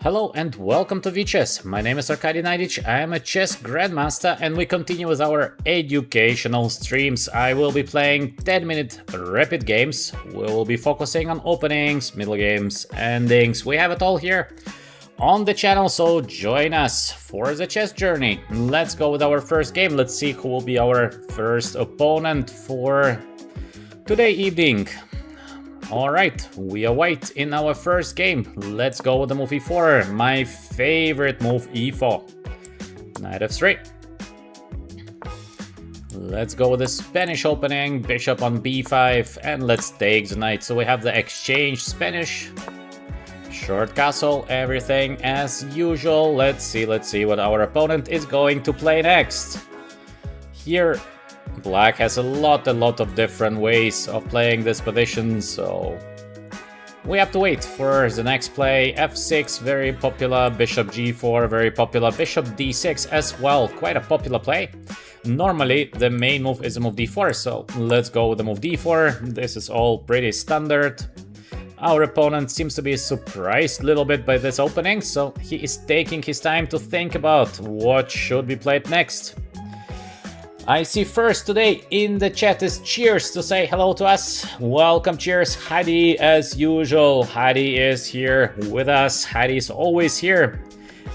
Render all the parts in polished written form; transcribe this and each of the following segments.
Hello and welcome to VChess. My name is Naiditsch. I am a chess grandmaster and we continue with our educational streams. I will be playing 10-minute rapid games. We will be focusing on openings, middle games, endings. We have it all here on the channel, so join us for the chess journey. Let's go with our first game. Let's see who will be our first opponent for today evening. Alright, we are white in our first game. Let's go with the move e4. My favorite move, e4. Knight f3. Let's go with the Spanish opening, bishop on b5, and let's take the knight. So we have the exchange Spanish, short castle, everything as usual. Let's see what our opponent is going to play next. Here, Black has a lot of different ways of playing this position, so we have to wait for the next play. f6, very popular, bishop g4, very popular, bishop d6 as well, quite a popular play. Normally, the main move is a move d4, so let's go with the move d4. This is all pretty standard. Our opponent seems to be surprised a little bit by this opening, so he is taking his time to think about what should be played next. I see first today in the chat is Cheers to say hello to us. Welcome, Cheers. Hadi, as usual. Hadi is here with us. Hadi is always here.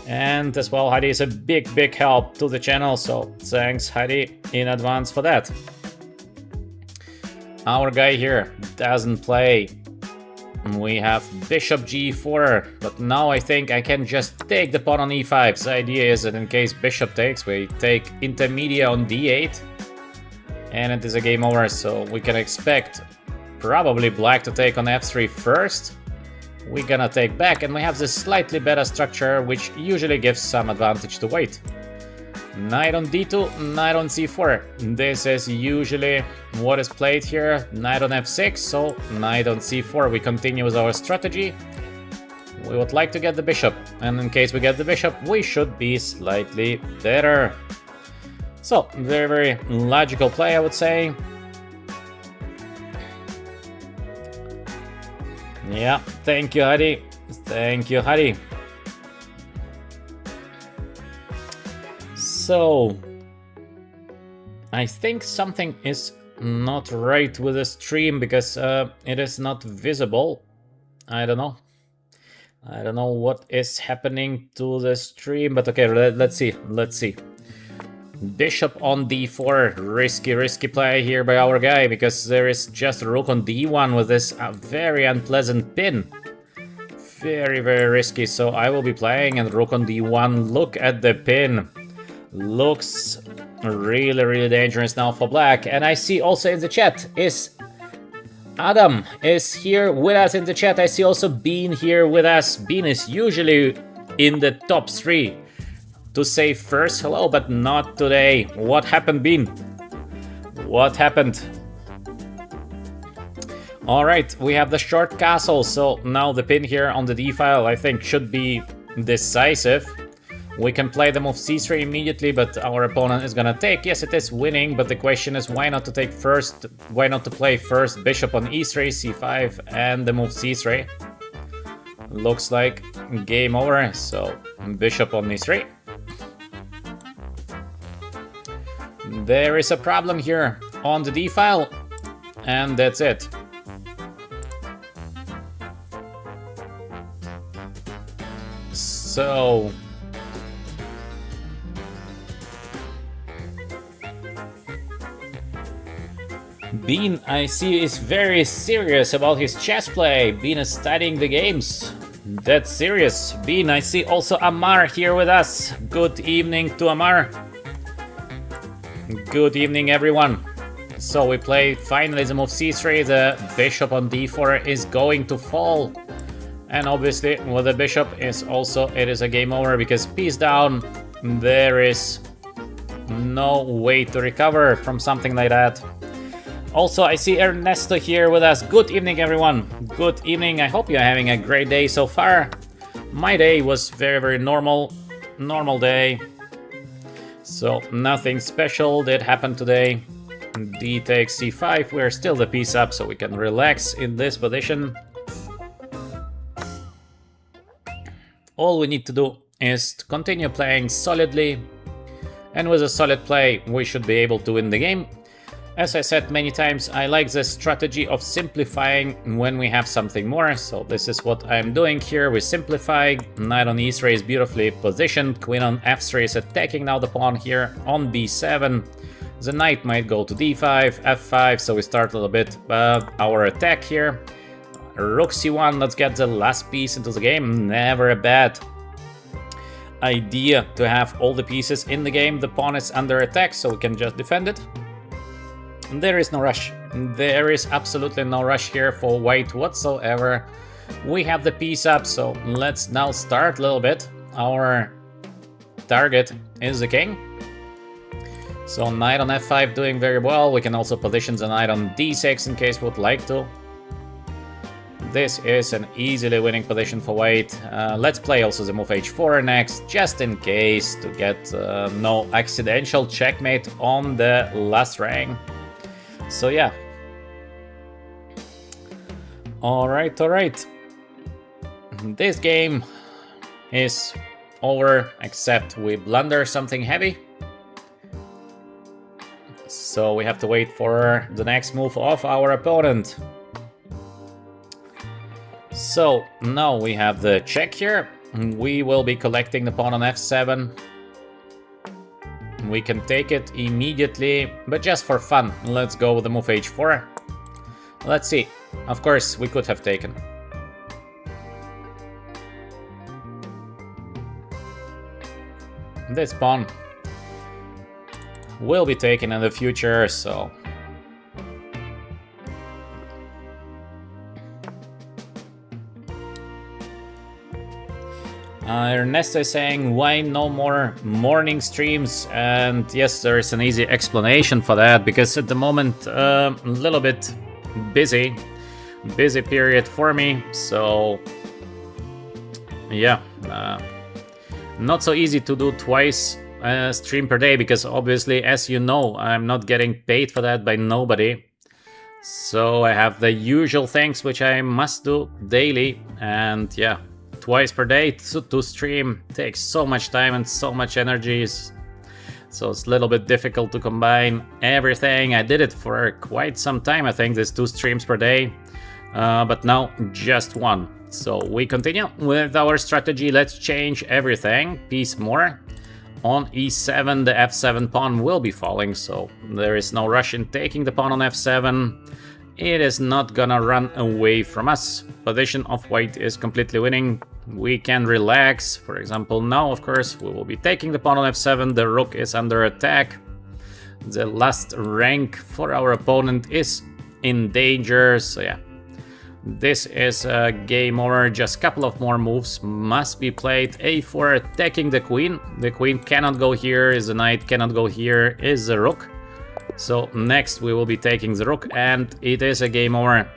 And as well, Hadi is a big help to the channel. So thanks, Hadi, in advance for that. Our guy here doesn't play. We have bishop g4, but now I think I can just take the pawn on e5. The idea is that in case bishop takes, we take intermediate on d8, and it is a game over, so we can expect probably black to take on f3 first. We're gonna take back, and we have this slightly better structure, which usually gives some advantage to white. Knight on d2, knight on c4. This is usually what is played here. Knight on f6, so knight on c4. We continue with our strategy. We would like to get the bishop, and in case we get the bishop, we should be slightly better. So, very logical play, I would say. Yeah, thank you, Hadi. Thank you, Hadi. So, I think something is not right with the stream because it is not visible. I don't know. I don't know what is happening to the stream, but okay, let's see. Bishop on d4, risky play here by our guy because there is just rook on d1 with this very unpleasant pin. Very risky, so I will be playing and rook on d1. Look at the pin. Looks really dangerous now for black. And I see also in the chat is Adam is here with us in the chat. I see also Bean here with us. Bean is usually in the top 3 to say first hello, but not today. What happened, Bean? What happened? Alright, we have the short castle, so now the pin here on the d file I think should be decisive. We can play the move c3 immediately, but our opponent is gonna take. Yes, it is winning, but the question is why not to take first? Why not to play first bishop on e3, c5, and the move c3? Looks like game over, so bishop on e3. There is a problem here on the d file, and that's it. So Bean, I see, is very serious about his chess play. Bean is studying the games. That's serious. Bean, I see also Amar here with us. Good evening to Amar. Good evening, everyone. So we play finally the move c3. The bishop on d4 is going to fall. And obviously, with the bishop is also, it is a game over because piece down, there is no way to recover from something like that. Also, I see Ernesto here with us. Good evening, everyone. Good evening. I hope you're having a great day so far. My day was very normal day. So nothing special did happen today. D takes c5. We're still the piece up, so we can relax in this position. All we need to do is to continue playing solidly, and with a solid play we should be able to win the game. As I said many times, I like the strategy of simplifying when we have something more, so this is what I'm doing here. We simplify. Knight on e3 is beautifully positioned, queen on f3 is attacking now the pawn here on b7. The knight might go to d5, f5, so we start a little bit our attack here. Rook c1, let's get the last piece into the game. Never a bad idea to have all the pieces in the game. The pawn is under attack, so we can just defend it. There is no rush. There is absolutely no rush here for white whatsoever. We have the piece up, so let's now start a little bit. Our target is the king. So knight on f5 doing very well. We can also position the knight on d6 in case we would like to. This is an easily winning position for white. Let's play also the move h4 next, just in case, to get no accidental checkmate on the last rank. So yeah. Alright. This game is over, except we blunder something heavy. So we have to wait for the next move of our opponent. So now we have the check here. We will be collecting the pawn on f7. We can take it immediately, but just for fun, let's go with the move h4. Let's see. Of course, we could have taken. This pawn will be taken in the future, so... Ernesto is saying, why no more morning streams? And yes, there is an easy explanation for that, because at the moment a little bit busy period for me, so yeah, not so easy to do twice a stream per day, because obviously, as you know, I'm not getting paid for that by nobody. So I have the usual things which I must do daily, and yeah, twice per day to stream takes so much time and so much energy, so it's a little bit difficult to combine everything. I did it for quite some time, I think, this 2 streams per day, but now just 1. So we continue with our strategy. Let's change everything. Piece more. On e7, the f7 pawn will be falling, so there is no rush in taking the pawn on f7. It is not gonna run away from us. Position of white is completely winning. We can relax. For example, now, of course, we will be taking the pawn on f7. The rook is under attack. The last rank for our opponent is in danger, so yeah. This is a game over. Just a couple of more moves must be played. a4, attacking the queen. The queen cannot go here, is the knight cannot go here, is the rook. So next we will be taking the rook, and it is a game over.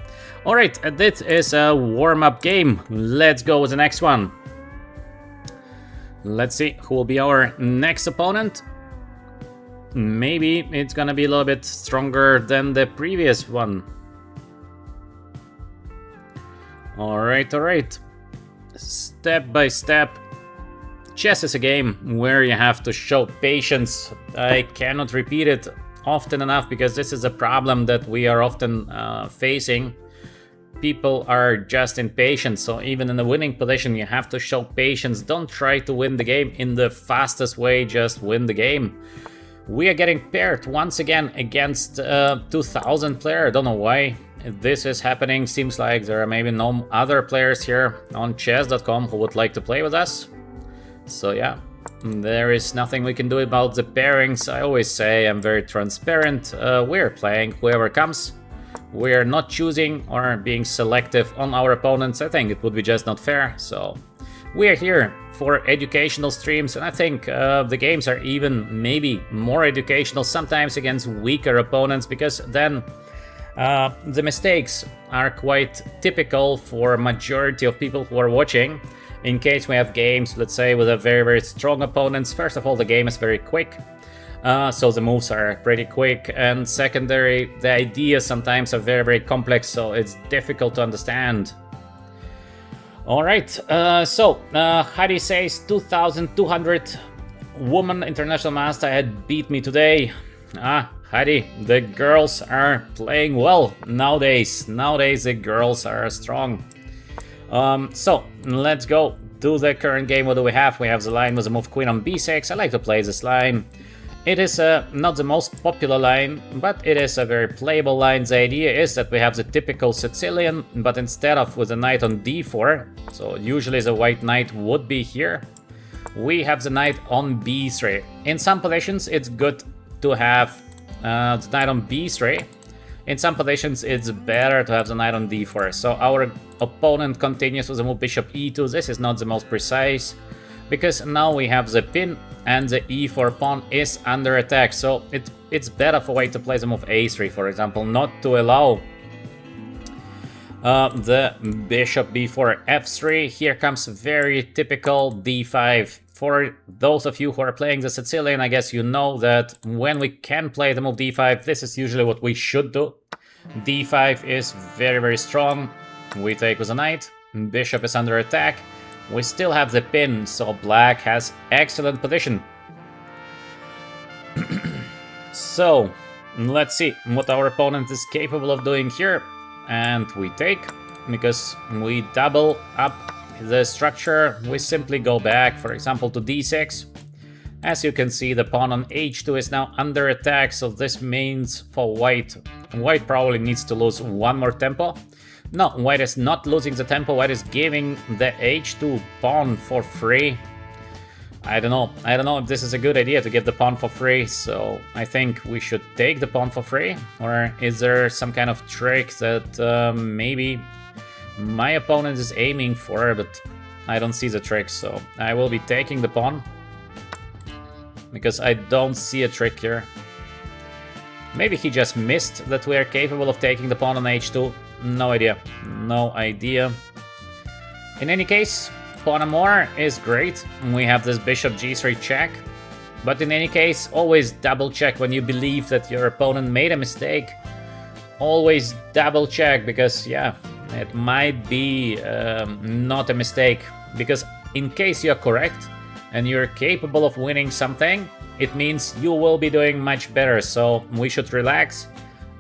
Alright, this is a warm-up game. Let's go with the next one. Let's see who will be our next opponent. Maybe it's gonna be a little bit stronger than the previous one. Alright. Step by step. Chess is a game where you have to show patience. I cannot repeat it often enough, because this is a problem that we are often facing. People are just impatient, so even in a winning position you have to show patience. Don't try to win the game in the fastest way, just win the game. We are getting paired once again against 2000 player. I don't know why this is happening. Seems like there are maybe no other players here on chess.com who would like to play with us. So yeah, there is nothing we can do about the pairings. I always say I'm very transparent. We're playing whoever comes. We're not choosing or being selective on our opponents. I think it would be just not fair. So we are here for educational streams, and I think the games are even maybe more educational sometimes against weaker opponents, because then the mistakes are quite typical for majority of people who are watching. In case we have games, let's say, with a very strong opponents, first of all, the game is very quick. So the moves are pretty quick, and secondary, the ideas sometimes are very complex, so it's difficult to understand. Alright, Heidi says 2200 woman international master had beat me today. Heidi, the girls are playing well nowadays. Nowadays the girls are strong. So let's go to the current game. What do we have? We have the line with the move queen on b6. I like to play this line. It is not the most popular line, but it is a very playable line. The idea is that we have the typical Sicilian, but instead of with the knight on d4, so usually the white knight would be here, we have the knight on b3. In some positions it's good to have the knight on b3. In some positions it's better to have the knight on d4. So our opponent continues with the move bishop e2. This is not the most precise, because now we have the pin and the e4 pawn is under attack. So it's better for white to play the move a3, for example, not to allow the bishop b4 f3. Here comes very typical d5. For those of you who are playing the Sicilian, I guess you know that when we can play the move d5, this is usually what we should do. d5 is very, very strong. We take with a knight, bishop is under attack. We still have the pin, so black has excellent position. So, let's see what our opponent is capable of doing here. And we take, because we double up the structure, we simply go back, for example, to d6. As you can see, the pawn on h2 is now under attack, so this means for white probably needs to lose one more tempo. No, white is not losing the tempo, white is giving the h2 pawn for free. I don't know if this is a good idea to give the pawn for free, so I think we should take the pawn for free. Or is there some kind of trick that maybe my opponent is aiming for, but I don't see the trick, so I will be taking the pawn, because I don't see a trick here. Maybe he just missed that we are capable of taking the pawn on h2. No idea. No idea. In any case, pawn more is great. We have this bishop g3 check. But in any case, always double check when you believe that your opponent made a mistake. Always double check, because yeah, it might be not a mistake. Because in case you're correct and you're capable of winning something, it means you will be doing much better. So we should relax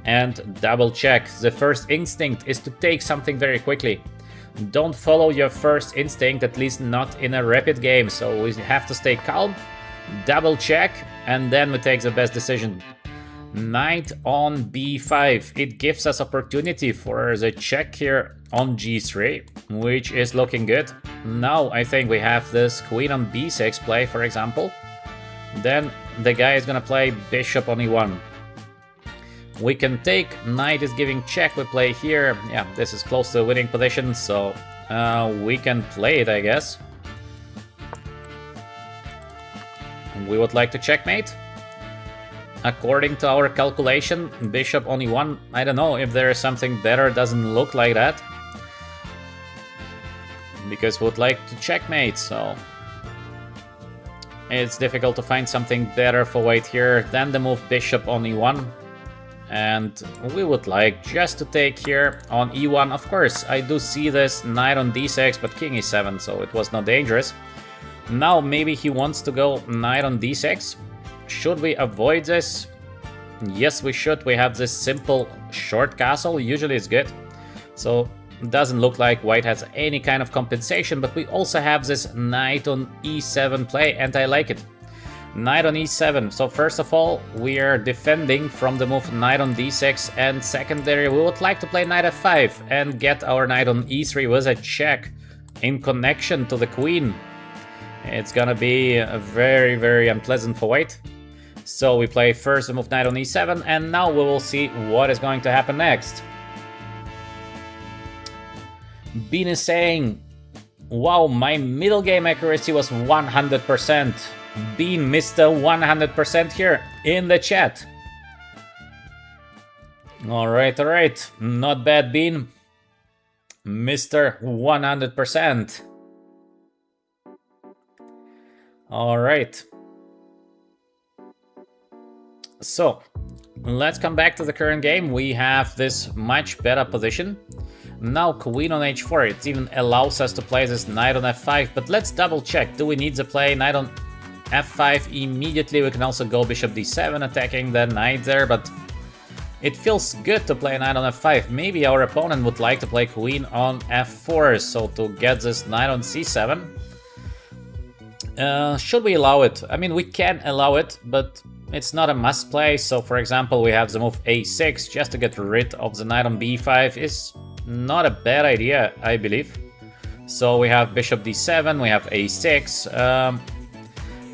and double check. The first instinct is to take something very quickly. Don't follow your first instinct, at least not in a rapid game. So we have to stay calm, double check, and then we take the best decision. Knight on b5. It gives us opportunity for the check here on g3, which is looking good. Now I think we have this queen on b6 play, for example. Then the guy is gonna play bishop on e1. We can take, knight is giving check, we play here. Yeah, this is close to a winning position, so we can play it, I guess. We would like to checkmate. According to our calculation, bishop on e1. I don't know if there is something better, doesn't look like that. Because we would like to checkmate, so it's difficult to find something better for white here than the move bishop on e1. And we would like just to take here on e1. Of course, I do see this knight on d6, but king e7, so it was not dangerous. Now maybe he wants to go knight on d6. Should we avoid this? Yes, we should. We have this simple short castle. Usually it's good. So it doesn't look like white has any kind of compensation, but we also have this knight on e7 play, and I like it. Knight on e7. So first of all, we are defending from the move knight on d6, and secondary, we would like to play knight f5 and get our knight on e3 with a check in connection to the queen. It's gonna be very, very unpleasant for white. So we play first the move knight on e7, and now we will see what is going to happen next. Bean is saying, wow, my middle game accuracy was 100%. Bean, Mr. 100% here in the chat. Alright, not bad, Bean. Mr. 100%. Alright. So, let's come back to the current game. We have this much better position. Now queen on h4, it even allows us to play this knight on f5, but let's double check. Do we need to play knight on f5 immediately? We can also go bishop d7 attacking the knight there, but it feels good to play knight on f5. Maybe our opponent would like to play queen on f4, so to get this knight on c7. Should we allow it? I mean, we can allow it, but it's not a must play. So for example, we have the move a6 just to get rid of the knight on b5 is not a bad idea, I believe. So we have bishop d7, we have a6.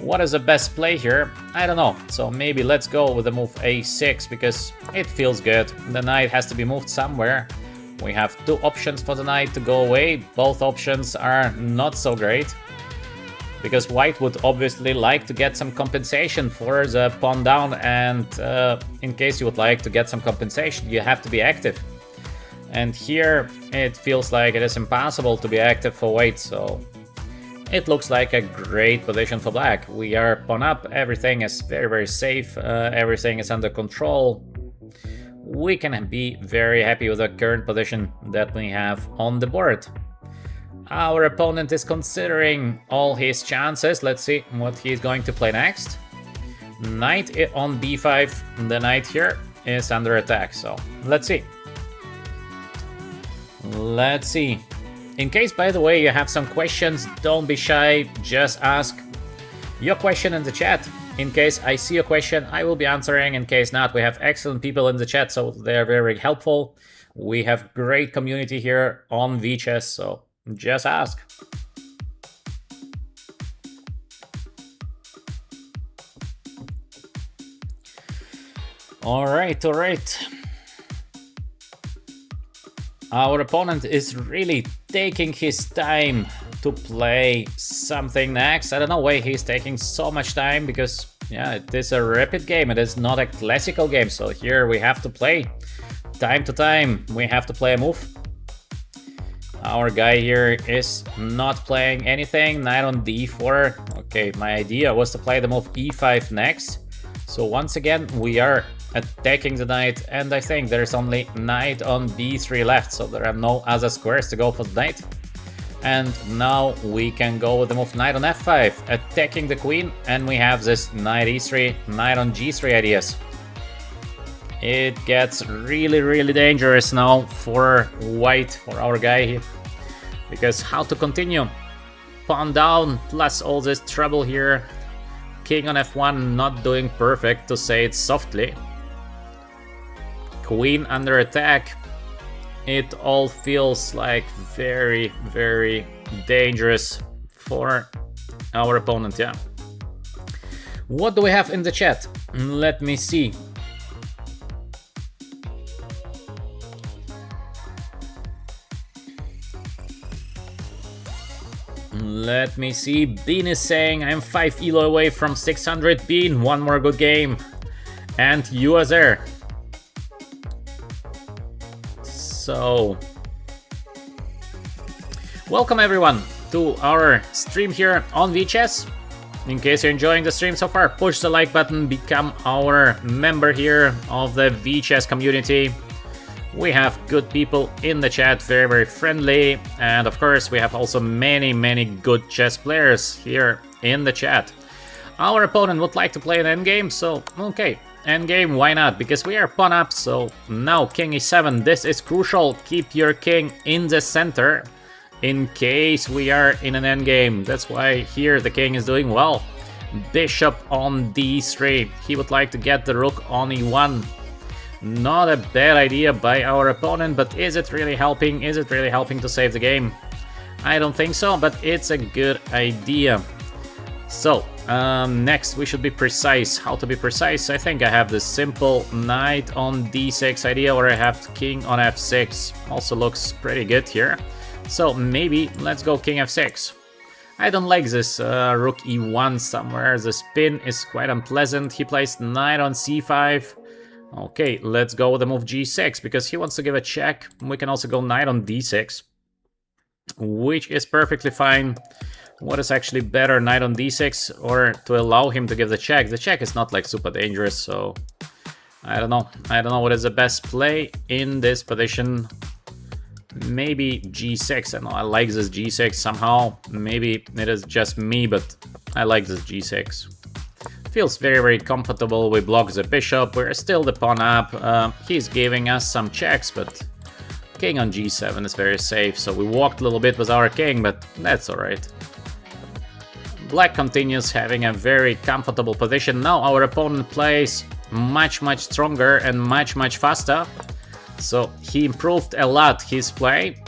What is the best play here? I don't know. So maybe let's go with the move a6 because it feels good. The knight has to be moved somewhere. We have two options for the knight to go away. Both options are not so great, because white would obviously like to get some compensation for the pawn down, and in case you would like to get some compensation, you have to be active. And here it feels like it is impossible to be active for white, so it looks like a great position for black. We are pawn up, everything is very, very safe, everything is under control. We can be very happy with the current position that we have on the board. Our opponent is considering all his chances. Let's see what he's going to play next. Knight on b5. The knight here is under attack, so let's see. Let's see. In case, by the way, you have some questions, don't be shy, just ask your question in the chat. In case I see a question, I will be answering. In case not, we have excellent people in the chat, so they're very helpful. We have great community here on VChess, so just ask. All right. Our opponent is really taking his time to play something next. I don't know why he's taking so much time, because yeah, it is a rapid game. It is not a classical game. So here we have to play time to time. We have to play a move. Our guy here is not playing anything. Knight on d4. Okay, my idea was to play the move e5 next. So once again, we are attacking the knight, and I think there's only knight on b3 left, so there are no other squares to go for the knight. And now we can go with the move knight on f5, attacking the queen, and we have this knight e3, knight on g3 ideas. It gets really, really dangerous now for white, for our guy here, because how to continue? Pawn down, plus all this trouble here. King on f1 not doing perfect, to say it softly. Queen under attack. It all feels like very, very dangerous for our opponent, yeah. What do we have in the chat? Let me see. Let me see. Bean is saying, I'm 5 elo away from 600. Bean, one more good game. And you are there. So, welcome everyone to our stream here on VChess. In case you're enjoying the stream so far, push the like button, become our member here of the VChess community. We have good people in the chat, very, very friendly. And of course, we have also many, many good chess players here in the chat. Our opponent would like to play an endgame, so okay. Endgame, why not? Because we are pawn up, so now king e7. This is crucial. Keep your king in the center in case we are in an endgame. That's why here the king is doing well. Bishop on d3. He would like to get the rook on e1. Not a bad idea by our opponent, but is it really helping? Is it really helping to save the game? I don't think so, but it's a good idea. So, next we should be precise. How to be precise? I think I have this simple knight on d6 idea, or I have king on f6. Also looks pretty good here. So maybe let's go king f6. I don't like this rook e1 somewhere. The spin is quite unpleasant. He plays knight on c5. Okay, let's go with the move g6, because he wants to give a check. We can also go knight on d6, which is perfectly fine. What is actually better, knight on d6 or to allow him to give the check? The check is not like super dangerous, so I don't know. I don't know what is the best play in this position. Maybe g6. I know I like this g6 somehow. Maybe it is just me, but I like this g6. Feels very, very comfortable. We block the bishop. We're still the pawn up. He's giving us some checks, but king on g7 is very safe. So we walked a little bit with our king, but that's alright. Black continues having a very comfortable position. Now our opponent plays much, much stronger and much, much faster. So he improved a lot his play.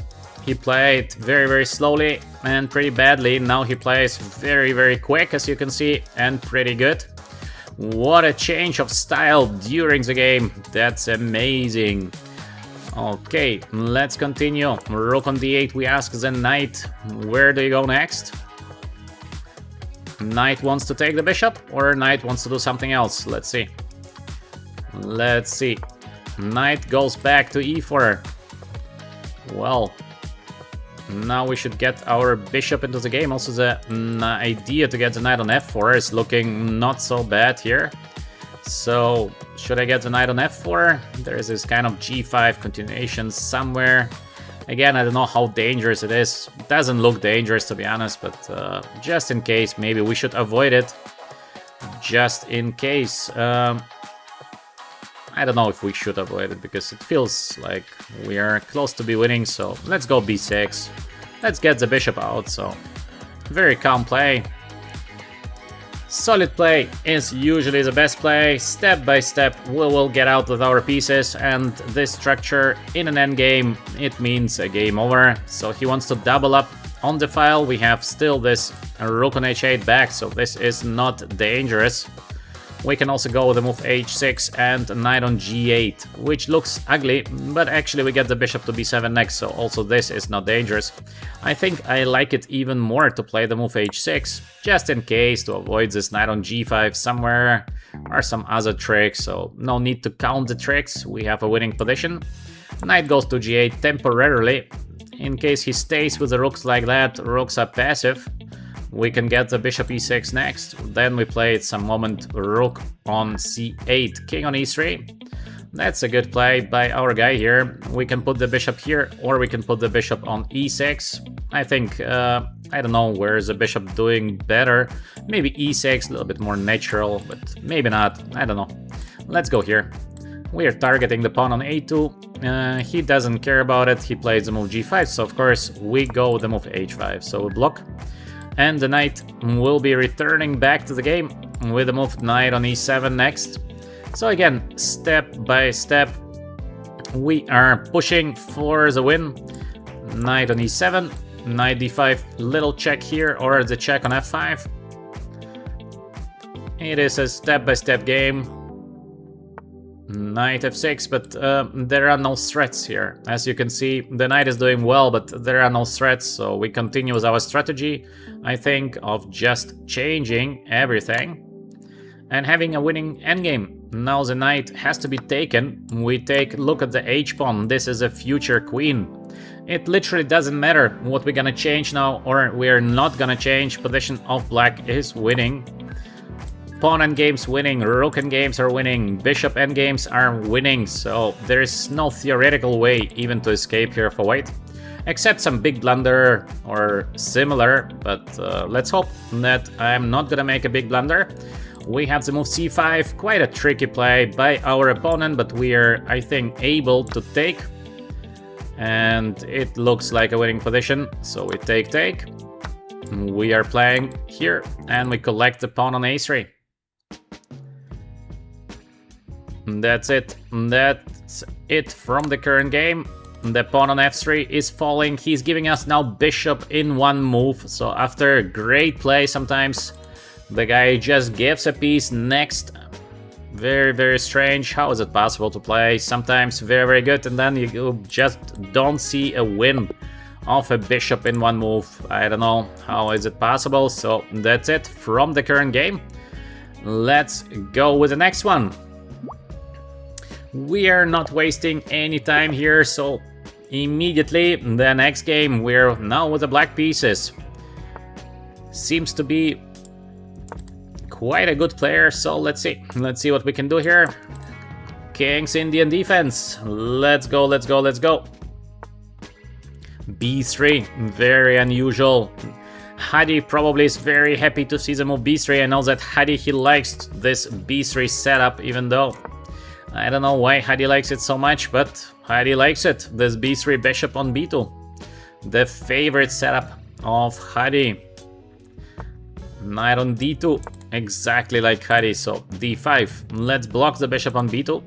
He played very, very slowly and pretty badly. Now he plays very, very quick, as you can see, and pretty good. What a change of style during the game. That's amazing. Okay, let's continue. Rook on d8, we ask the knight, where do you go next? Knight wants to take the bishop, or knight wants to do something else? Let's see. Let's see. Knight goes back to e4. Well, now we should get our bishop into the game. Also, the idea to get the knight on f4 is looking not so bad here. So, should I get the knight on f4? There is this kind of g5 continuation somewhere. Again, I don't know how dangerous it is. It doesn't look dangerous, to be honest, but just in case, maybe we should avoid it. Just in case. I don't know if we should avoid it, because it feels like we are close to be winning, so let's go b6. Let's get the bishop out, so very calm play. Solid play is usually the best play. Step by step we will get out with our pieces, and this structure in an endgame, it means a game over. So he wants to double up on the file. We have still this rook on h8 back, so this is not dangerous. We can also go with the move h6 and knight on g8, which looks ugly, but actually we get the bishop to b7 next, so also this is not dangerous. I think I like it even more to play the move h6, just in case, to avoid this knight on g5 somewhere, or some other tricks, so no need to count the tricks, we have a winning position. Knight goes to g8 temporarily, in case he stays with the rooks like that, rooks are passive. We can get the bishop e6 next, then we play at some moment rook on c8, king on e3. That's a good play by our guy here. We can put the bishop here, or we can put the bishop on e6. I think, I don't know where is the bishop doing better. Maybe e6, a little bit more natural, but maybe not, I don't know. Let's go here. We are targeting the pawn on a2. He doesn't care about it, he plays the move g5, so of course we go with the move h5, so we block. And the knight will be returning back to the game with the move knight on e7 next. So again, step by step, we are pushing for the win. Knight on e7, knight d5, little check here, or the check on f5. It is a step-by-step game. Knight f6, but there are no threats here. As you can see, the knight is doing well, but there are no threats, so we continue with our strategy, I think, of just changing everything and having a winning endgame. Now the knight has to be taken. We take a look at the h-pawn. This is a future queen. It literally doesn't matter what we're gonna change now, or we're not gonna change. Position of black is winning. Pawn endgames winning, rook endgames are winning, bishop endgames are winning, so there is no theoretical way even to escape here for white. Except some big blunder or similar, but let's hope that I'm not gonna make a big blunder. We have the move c5, quite a tricky play by our opponent, but we are, I think, able to take. And it looks like a winning position, so we take. We are playing here, and we collect the pawn on a3. That's it. That's it from the current game. The pawn on f3 is falling. He's giving us now bishop in one move. So after great play sometimes, the guy just gives a piece next. Very, very strange. How is it possible to play? Sometimes very, very good, and then you just don't see a win of a bishop in one move. I don't know how is it possible. So that's it from the current game. Let's go with the next one. We are not wasting any time here, so immediately the next game, we're now with the black pieces. Seems to be quite a good player, so let's see what we can do here. King's Indian defense. Let's go. b3. Very unusual. Hadi probably is very happy to see the move b3. I know that Hadi, he likes this b3 setup, even though I don't know why Hadi likes it so much, but Hadi likes it. This b3 bishop on b2. The favorite setup of Hadi. Knight on d2, exactly like Hadi, so d5. Let's block the bishop on b2.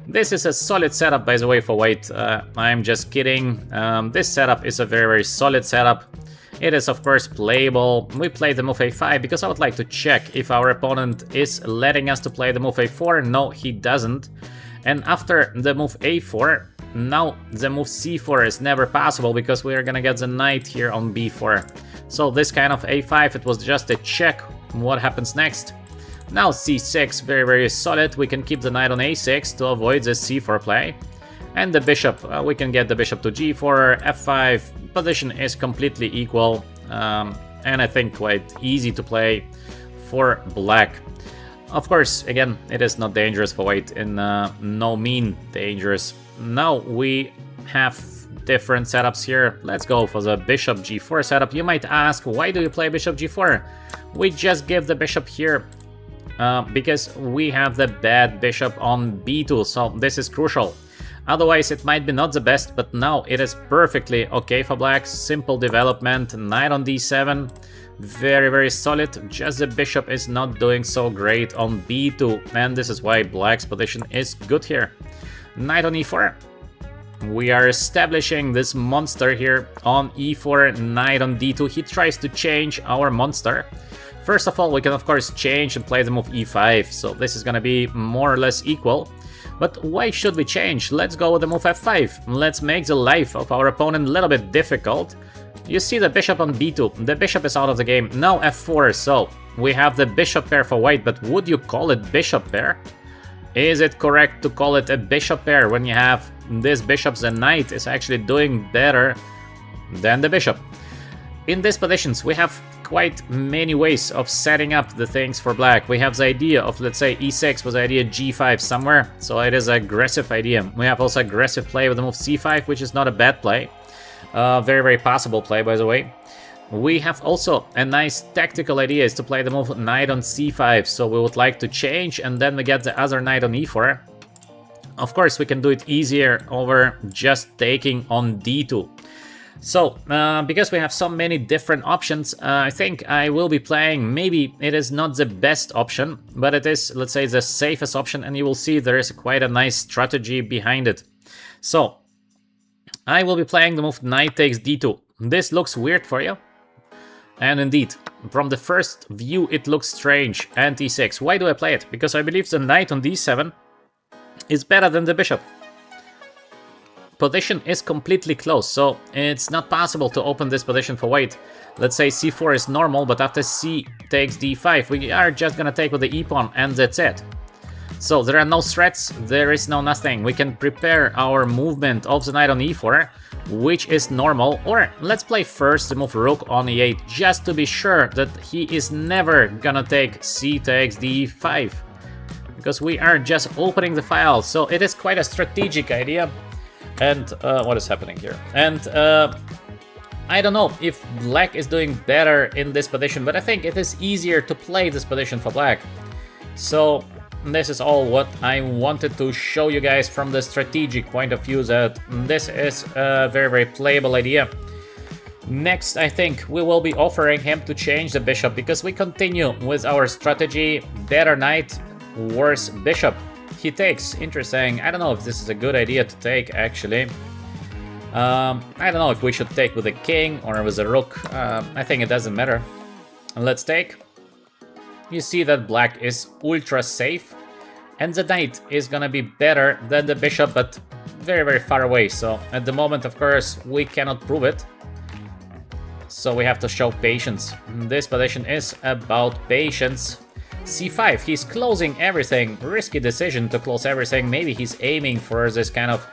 This is a solid setup, by the way, for white. I'm just kidding. This setup is a very, very solid setup. It is, of course, playable. We play the move a5 because I would like to check if our opponent is letting us to play the move a4. No, he doesn't. And after the move a4, now the move c4 is never possible because we are gonna get the knight here on b4. So this kind of a5, it was just a check. What happens next? Now c6, very, very solid. We can keep the knight on a6 to avoid the c4 play. And the bishop, we can get the bishop to g4, f5. Position is completely equal, and I think quite easy to play for black. Of course, again, it is not dangerous for white, in no mean dangerous. Now we have different setups here. Let's go for the bishop g4 setup. You might ask, why do you play bishop g4? We just give the bishop here because we have the bad bishop on b2, so this is crucial. Otherwise, it might be not the best, but now it is perfectly okay for black. Simple development, knight on d7, very, very solid. Just the bishop is not doing so great on b2, and this is why black's position is good here. Knight on e4. We are establishing this monster here on e4, knight on d2. He tries to change our monster. First of all, we can of course change and play the move e5, so this is gonna be more or less equal. But why should we change? Let's go with the move f5. Let's make the life of our opponent a little bit difficult. You see the bishop on b2. The bishop is out of the game. Now f4, so we have the bishop pair for white, but would you call it bishop pair? Is it correct to call it a bishop pair when you have this bishop? The knight is actually doing better than the bishop. In these positions, we have quite many ways of setting up the things for black. We have the idea of, let's say, e6 with the idea g5 somewhere, so it is an aggressive idea. We have also aggressive play with the move c5, which is not a bad play. Very, very possible play, by the way. We have also a nice tactical idea is to play the move knight on c5, so we would like to change, and then we get the other knight on e4. Of course, we can do it easier over just taking on d2. So, because we have so many different options, I think I will be playing, maybe it is not the best option, but it is, let's say, the safest option, and you will see there is quite a nice strategy behind it. So, I will be playing the move knight takes d2. This looks weird for you? And indeed, from the first view it looks strange, and e6. Why do I play it? Because I believe the knight on d7 is better than the bishop. Position is completely closed, so it's not possible to open this position for white. Let's say c4 is normal, but after c takes d5, we are just gonna take with the e-pawn, and that's it. So there are no threats, there is no nothing. We can prepare our movement of the knight on e4, which is normal. Or let's play first the move rook on e8, just to be sure that he is never gonna take c takes d5. Because we are just opening the file, so it is quite a strategic idea. And what is happening here? And I don't know if black is doing better in this position, but I think it is easier to play this position for black. So this is all what I wanted to show you guys from the strategic point of view, that this is a very, very playable idea. Next, I think we will be offering him to change the bishop, because we continue with our strategy, better knight, worse bishop. He takes, interesting. I don't know if this is a good idea to take, actually. I don't know if we should take with a king or with a rook. I think it doesn't matter. Let's take. You see that black is ultra safe, and the knight is gonna be better than the bishop, but very, very far away. So at the moment, of course, we cannot prove it. So we have to show patience. This position is about patience. c5, he's closing everything. Risky decision to close everything. Maybe he's aiming for this kind of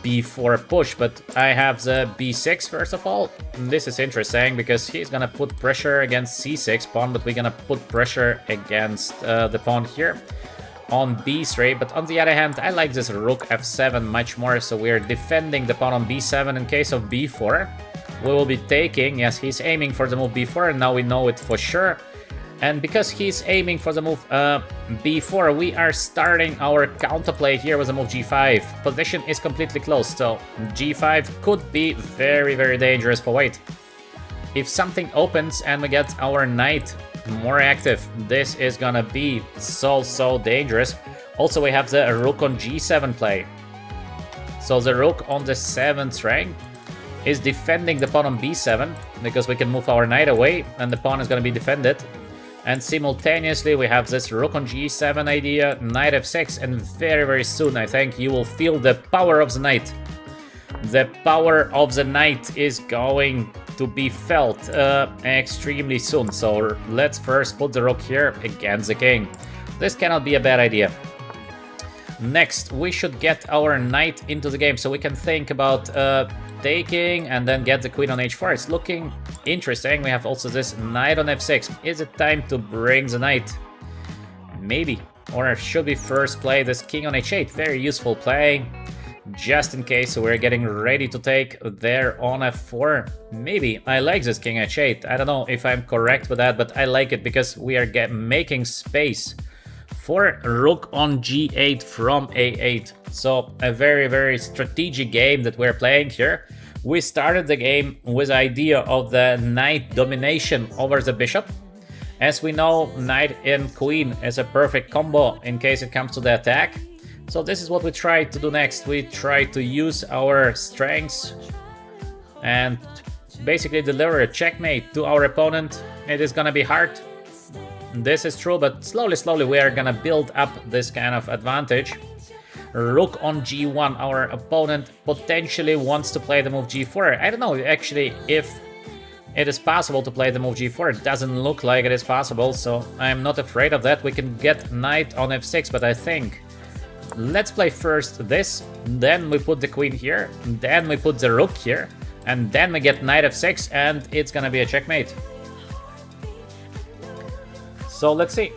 b4 push, but I have the b6 first of all. This is interesting because he's gonna put pressure against c6 pawn, but we're gonna put pressure against the pawn here. on b3, but on the other hand, I like this rook f7 much more, so we're defending the pawn on b7 in case of b4. We will be taking, yes, he's aiming for the move b4, and now we know it for sure. And because he's aiming for the move b4, we are starting our counterplay here with the move g5. Position is completely closed, so g5 could be very, very dangerous for white. If something opens and we get our knight more active, this is gonna be so dangerous. Also, we have the rook on g7 play. So the rook on the 7th rank is defending the pawn on b7, because we can move our knight away and the pawn is gonna be defended. And simultaneously we have this rook on g7 idea, knight f6, and very soon I think you will feel the power of the knight. The power of the knight is going to be felt extremely soon. So let's first put the rook here against the king. This cannot be a bad idea. Next, we should get our knight into the game, so we can think about taking and then get the queen on h4. It's looking interesting. We have also this knight on f6. Is it time to bring the knight? Maybe. Or should we first play this king on h8? Very useful play, just in case we're getting ready to take there on f4. Maybe. I like this king h8. I don't know if I'm correct with that, but I like it because we are making space for rook on g8 from a8. So a very strategic game that we're playing here. We started the game with the idea of the knight domination over the bishop. As we know, knight and queen is a perfect combo in case it comes to the attack. So this is what we try to do next. We try to use our strengths and basically deliver a checkmate to our opponent. It is gonna be hard. This is true, but slowly we are gonna build up this kind of advantage. Rook on g1, our opponent potentially wants to play the move g4. I don't know actually if it is possible to play the move g4. It doesn't look like it is possible, so I'm not afraid of that. We can get knight on f6, but I think let's play first this, then we put the queen here, then we put the rook here, and then we get knight f6, and it's gonna be a checkmate. So let's see.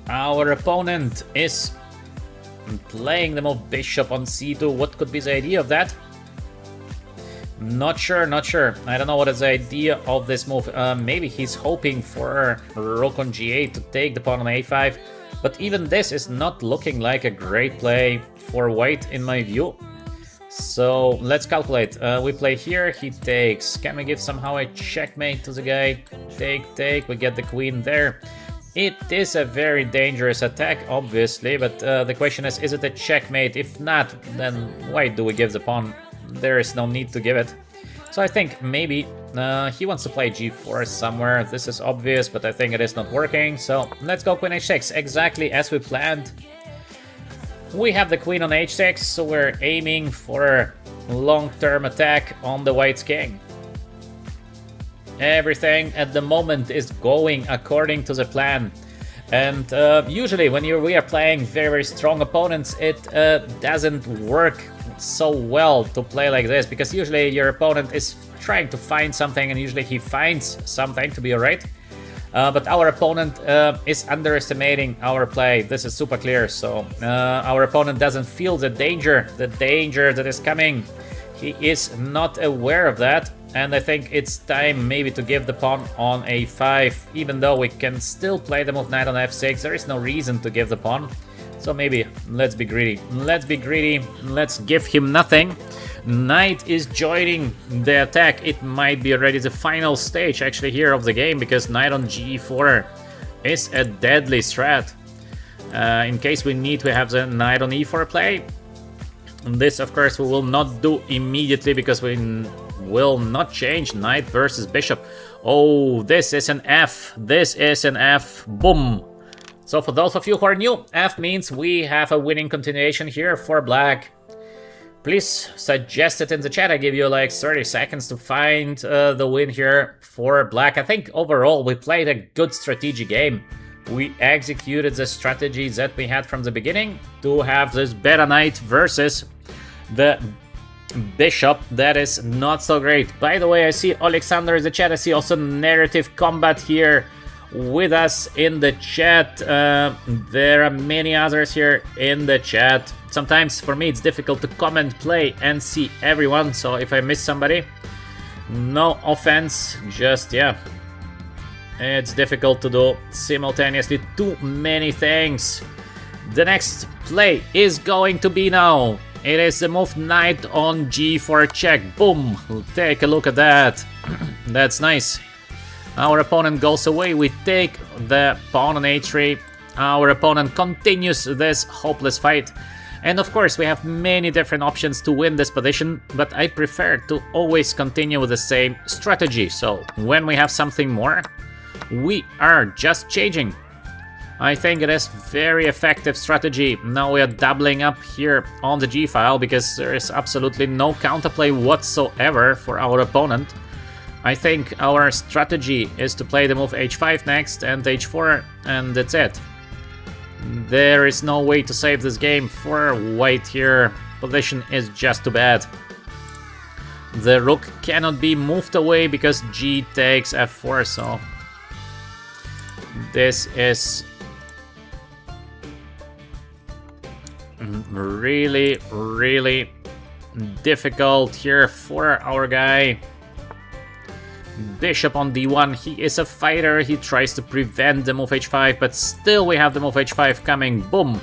Our opponent is playing the move bishop on c2. What could be the idea of that? Not sure. I don't know what is the idea of this move. Maybe he's hoping for rook on g8 to take the pawn on a5. But even this is not looking like a great play for white in my view. So let's calculate. We play here, he takes. Can we give somehow a checkmate to the guy? Take, we get the queen there. It is a very dangerous attack, obviously, but the question is it a checkmate? If not, then why do we give the pawn? There is no need to give it. So I think maybe he wants to play g4 somewhere. This is obvious, but I think it is not working. So let's go queen h6, exactly as we planned. We have the queen on h6, so we're aiming for a long-term attack on the white's king. Everything at the moment is going according to the plan. And usually when we are playing very strong opponents, it doesn't work so well to play like this, because usually your opponent is trying to find something and usually he finds something to be alright. But our opponent is underestimating our play. This is super clear. So our opponent doesn't feel the danger that is coming. He is not aware of that. And I think it's time maybe to give the pawn on a5. Even though we can still play the move knight on f6, there is no reason to give the pawn. So maybe let's be greedy. Let's give him nothing. Knight is joining the attack. It might be already the final stage actually here of the game, because knight on g4 is a deadly threat. In case we need to have the knight on e4 play. This of course we will not do immediately, because we will not change knight versus bishop. Oh, this is an F. This is an F. Boom. So for those of you who are new, F means we have a winning continuation here for black. Please suggest it in the chat. I give you like 30 seconds to find the win here for black. I think overall we played a good strategic game. We executed the strategy that we had from the beginning to have this beta knight versus the bishop. That is not so great. By the way, I see Alexander in the chat. I see also narrative combat here with us in the chat. There are many others here in the chat. Sometimes for me it's difficult to comment, play, and see everyone, so if I miss somebody, no offense, just yeah. It's difficult to do simultaneously too many things. The next play is going to be now. It is the move knight on g4 check. Boom! Take a look at that. That's nice. Our opponent goes away. We take the pawn on h3. Our opponent continues this hopeless fight. And of course, we have many different options to win this position, but I prefer to always continue with the same strategy. So when we have something more, we are just changing. I think it is very effective strategy. Now we are doubling up here on the g file because there is absolutely no counterplay whatsoever for our opponent. I think our strategy is to play the move h5 next and h4, and that's it. There is no way to save this game for white here. Position is just too bad. The rook cannot be moved away because g takes f4, so this is really difficult here for our guy. Bishop on d1, he is a fighter, he tries to prevent the move h5, but still we have the move h5 coming, boom.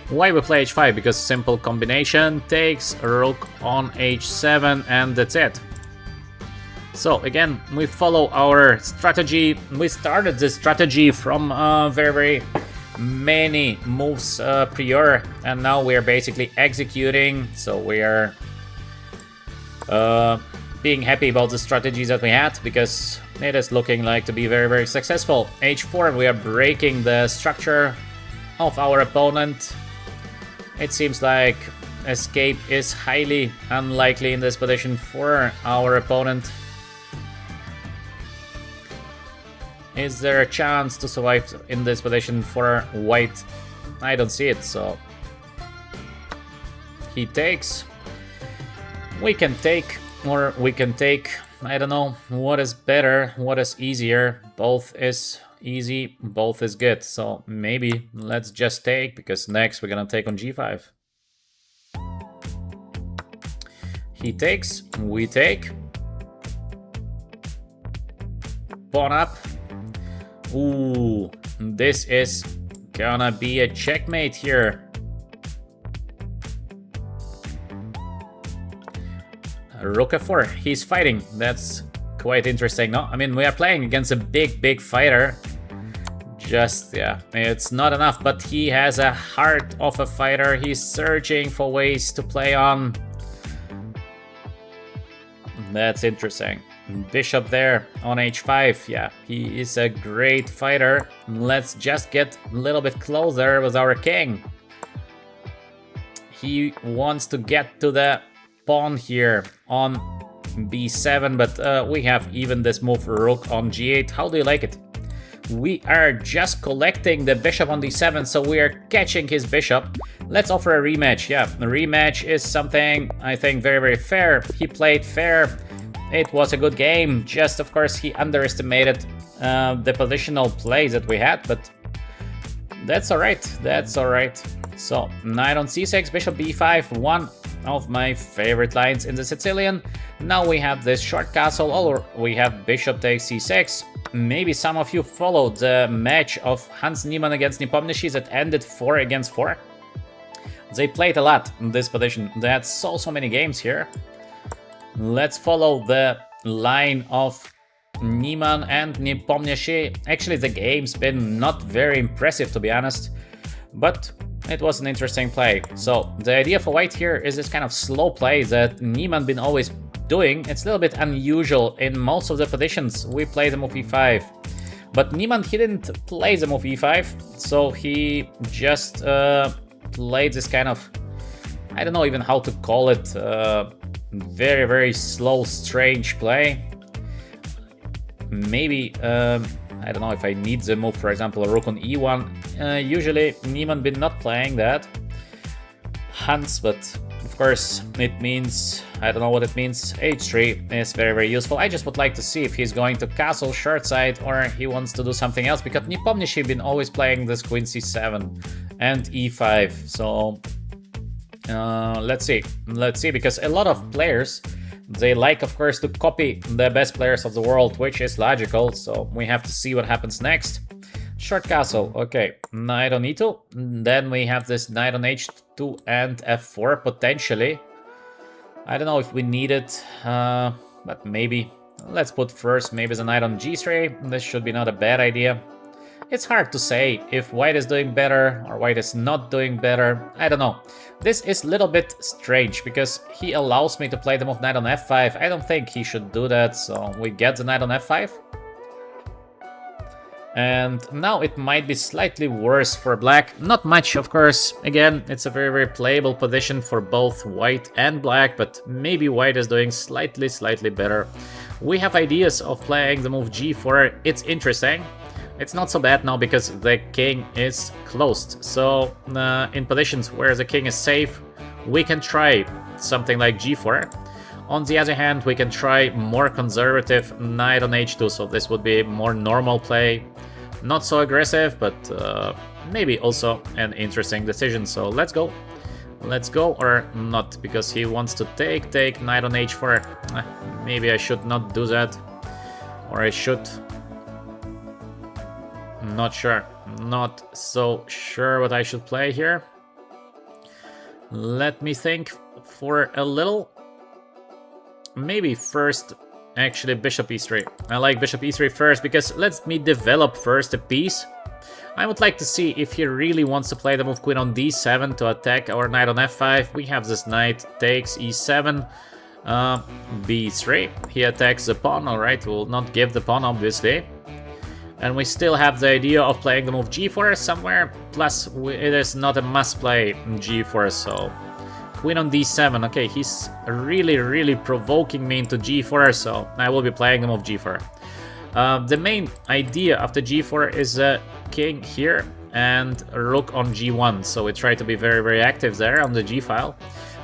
Why we play h5? Because simple combination takes rook on h7 and that's it. So again, we follow our strategy. We started this strategy from very many moves prior, and now we are basically executing. So we are being happy about the strategies that we had because it is looking like to be very successful. h4, we are breaking the structure of our opponent. It seems like escape is highly unlikely in this position for our opponent. Is there a chance to survive in this position for white? I don't see it, so he takes. We can take, or we can take. I don't know what is better, what is easier. Both is easy, both is good. So maybe let's just take, because next we're gonna take on g5. He takes, we take. Pawn up. Ooh, this is gonna be a checkmate here. Rook f4, he's fighting. That's quite interesting, no? I mean, we are playing against a big fighter. Just, yeah, it's not enough, but he has a heart of a fighter. He's searching for ways to play on. That's interesting. Bishop there on h5. Yeah, he is a great fighter. Let's just get a little bit closer with our king. He wants to get to the pawn here on b7, but we have even this move rook on g8. How do you like it? We are just collecting the bishop on d7, so we are catching his bishop. Let's offer a rematch. Yeah, the rematch is something I think very fair. He played fair. It was a good game. Just, of course, he underestimated the positional plays that we had, but that's alright. That's alright. So, knight on c6, bishop b5, one of my favorite lines in the Sicilian. Now we have this short castle, or we have bishop takes c6. Maybe some of you followed the match of Hans Niemann against Nepomniachtchi that ended 4 against 4. They played a lot in this position. They had so many games here. Let's follow the line of Niemann and Nepomniachtchi. Actually, the game's been not very impressive, to be honest, but it was an interesting play. So the idea for white here is this kind of slow play that Niemann been always doing. It's a little bit unusual in most of the positions. We play the move e5, but Niemann, he didn't play the move e5, so he just played this kind of, I don't know even how to call it, very slow, strange play. Maybe I don't know if I need the move, for example, a rook on e1. Usually Niemann been not playing that, Hans, but of course, it means, I don't know what it means. H3 is very, very useful. I just would like to see if he's going to castle short side or he wants to do something else, because Nepomniachtchi has been always playing this queen c7 and e5. So let's see, because a lot of players, they like, of course, to copy the best players of the world, which is logical. So we have to see what happens next. Short castle, okay, knight on e2. Then we have this knight on h2 and f4 potentially. I don't know if we need it, but maybe. Let's put first maybe the knight on g3. This should be not a bad idea. It's hard to say if white is doing better or white is not doing better. I don't know. This is a little bit strange because he allows me to play the move knight on f5. I don't think he should do that, so we get the knight on f5. And now it might be slightly worse for black. Not much, of course. Again, it's a very, very playable position for both white and black, but maybe white is doing slightly better. We have ideas of playing the move g4. It's interesting. It's not so bad now because the king is closed. So in positions where the king is safe, we can try something like g4. On the other hand, we can try more conservative knight on h2, so this would be more normal play. Not so aggressive, but maybe also an interesting decision. So let's go. Let's go, or not, because he wants to take knight on h4. Maybe I should not do that. Or I should. Not sure. Not so sure what I should play here. Let me think for a little. Maybe first, actually, bishop e3. I like bishop e3 first because lets me develop first a piece. I would like to see if he really wants to play the move queen on d7 to attack our knight on f5. We have this knight takes e7, b3. He attacks the pawn, alright, we'll not give the pawn, obviously. And we still have the idea of playing the move g4 somewhere, plus it is not a must play g4, so... Queen on d7, okay, he's really provoking me into g4, so I will be playing the move g4. The main idea after g4 is a king here and rook on g1, so we try to be very active there on the g file.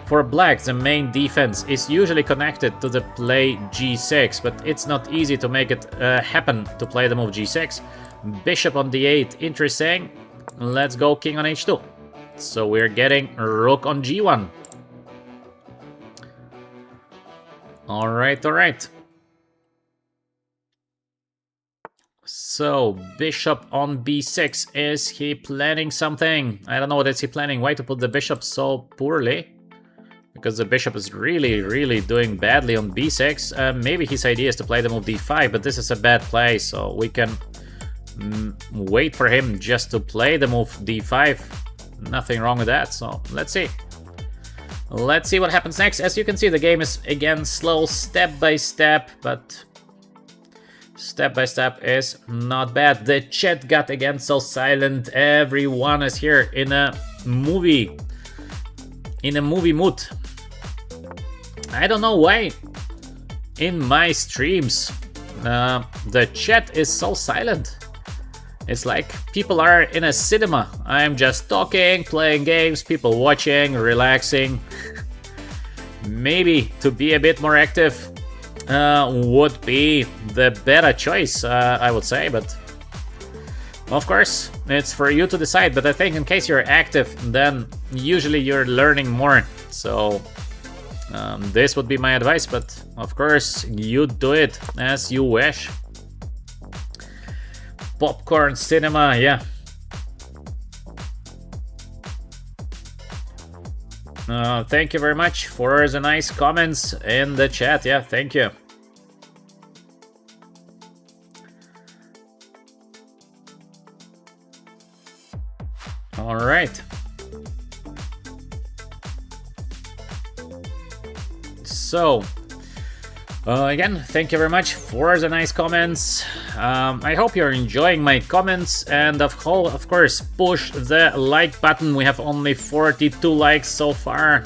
For black, the main defense is usually connected to the play g6, but it's not easy to make it happen to play the move g6. Bishop on d8, interesting. Let's go king on h2. So we're getting rook on g1. Alright. So, bishop on b6. Is he planning something? I don't know what is he planning. Why to put the bishop so poorly? Because the bishop is really doing badly on b6. Maybe his idea is to play the move d5, but this is a bad play, so we can wait for him just to play the move d5. Nothing wrong with that, so let's see. Let's see what happens next. As you can see, the game is again slow, step by step, but step by step is not bad. The chat got again so silent. Everyone is here in a movie mood. I don't know why in my streams the chat is so silent. It's like people are in a cinema. I'm just talking, playing games, people watching, relaxing. Maybe to be a bit more active would be the better choice, I would say, but of course, it's for you to decide. But I think in case you're active, then usually you're learning more. So this would be my advice, but of course, you do it as you wish. Popcorn cinema, yeah. Thank you very much for the nice comments in the chat. Yeah, thank you. All right. So, again, thank you very much for the nice comments. I hope you're enjoying my comments, and of course, push the like button. We have only 42 likes so far.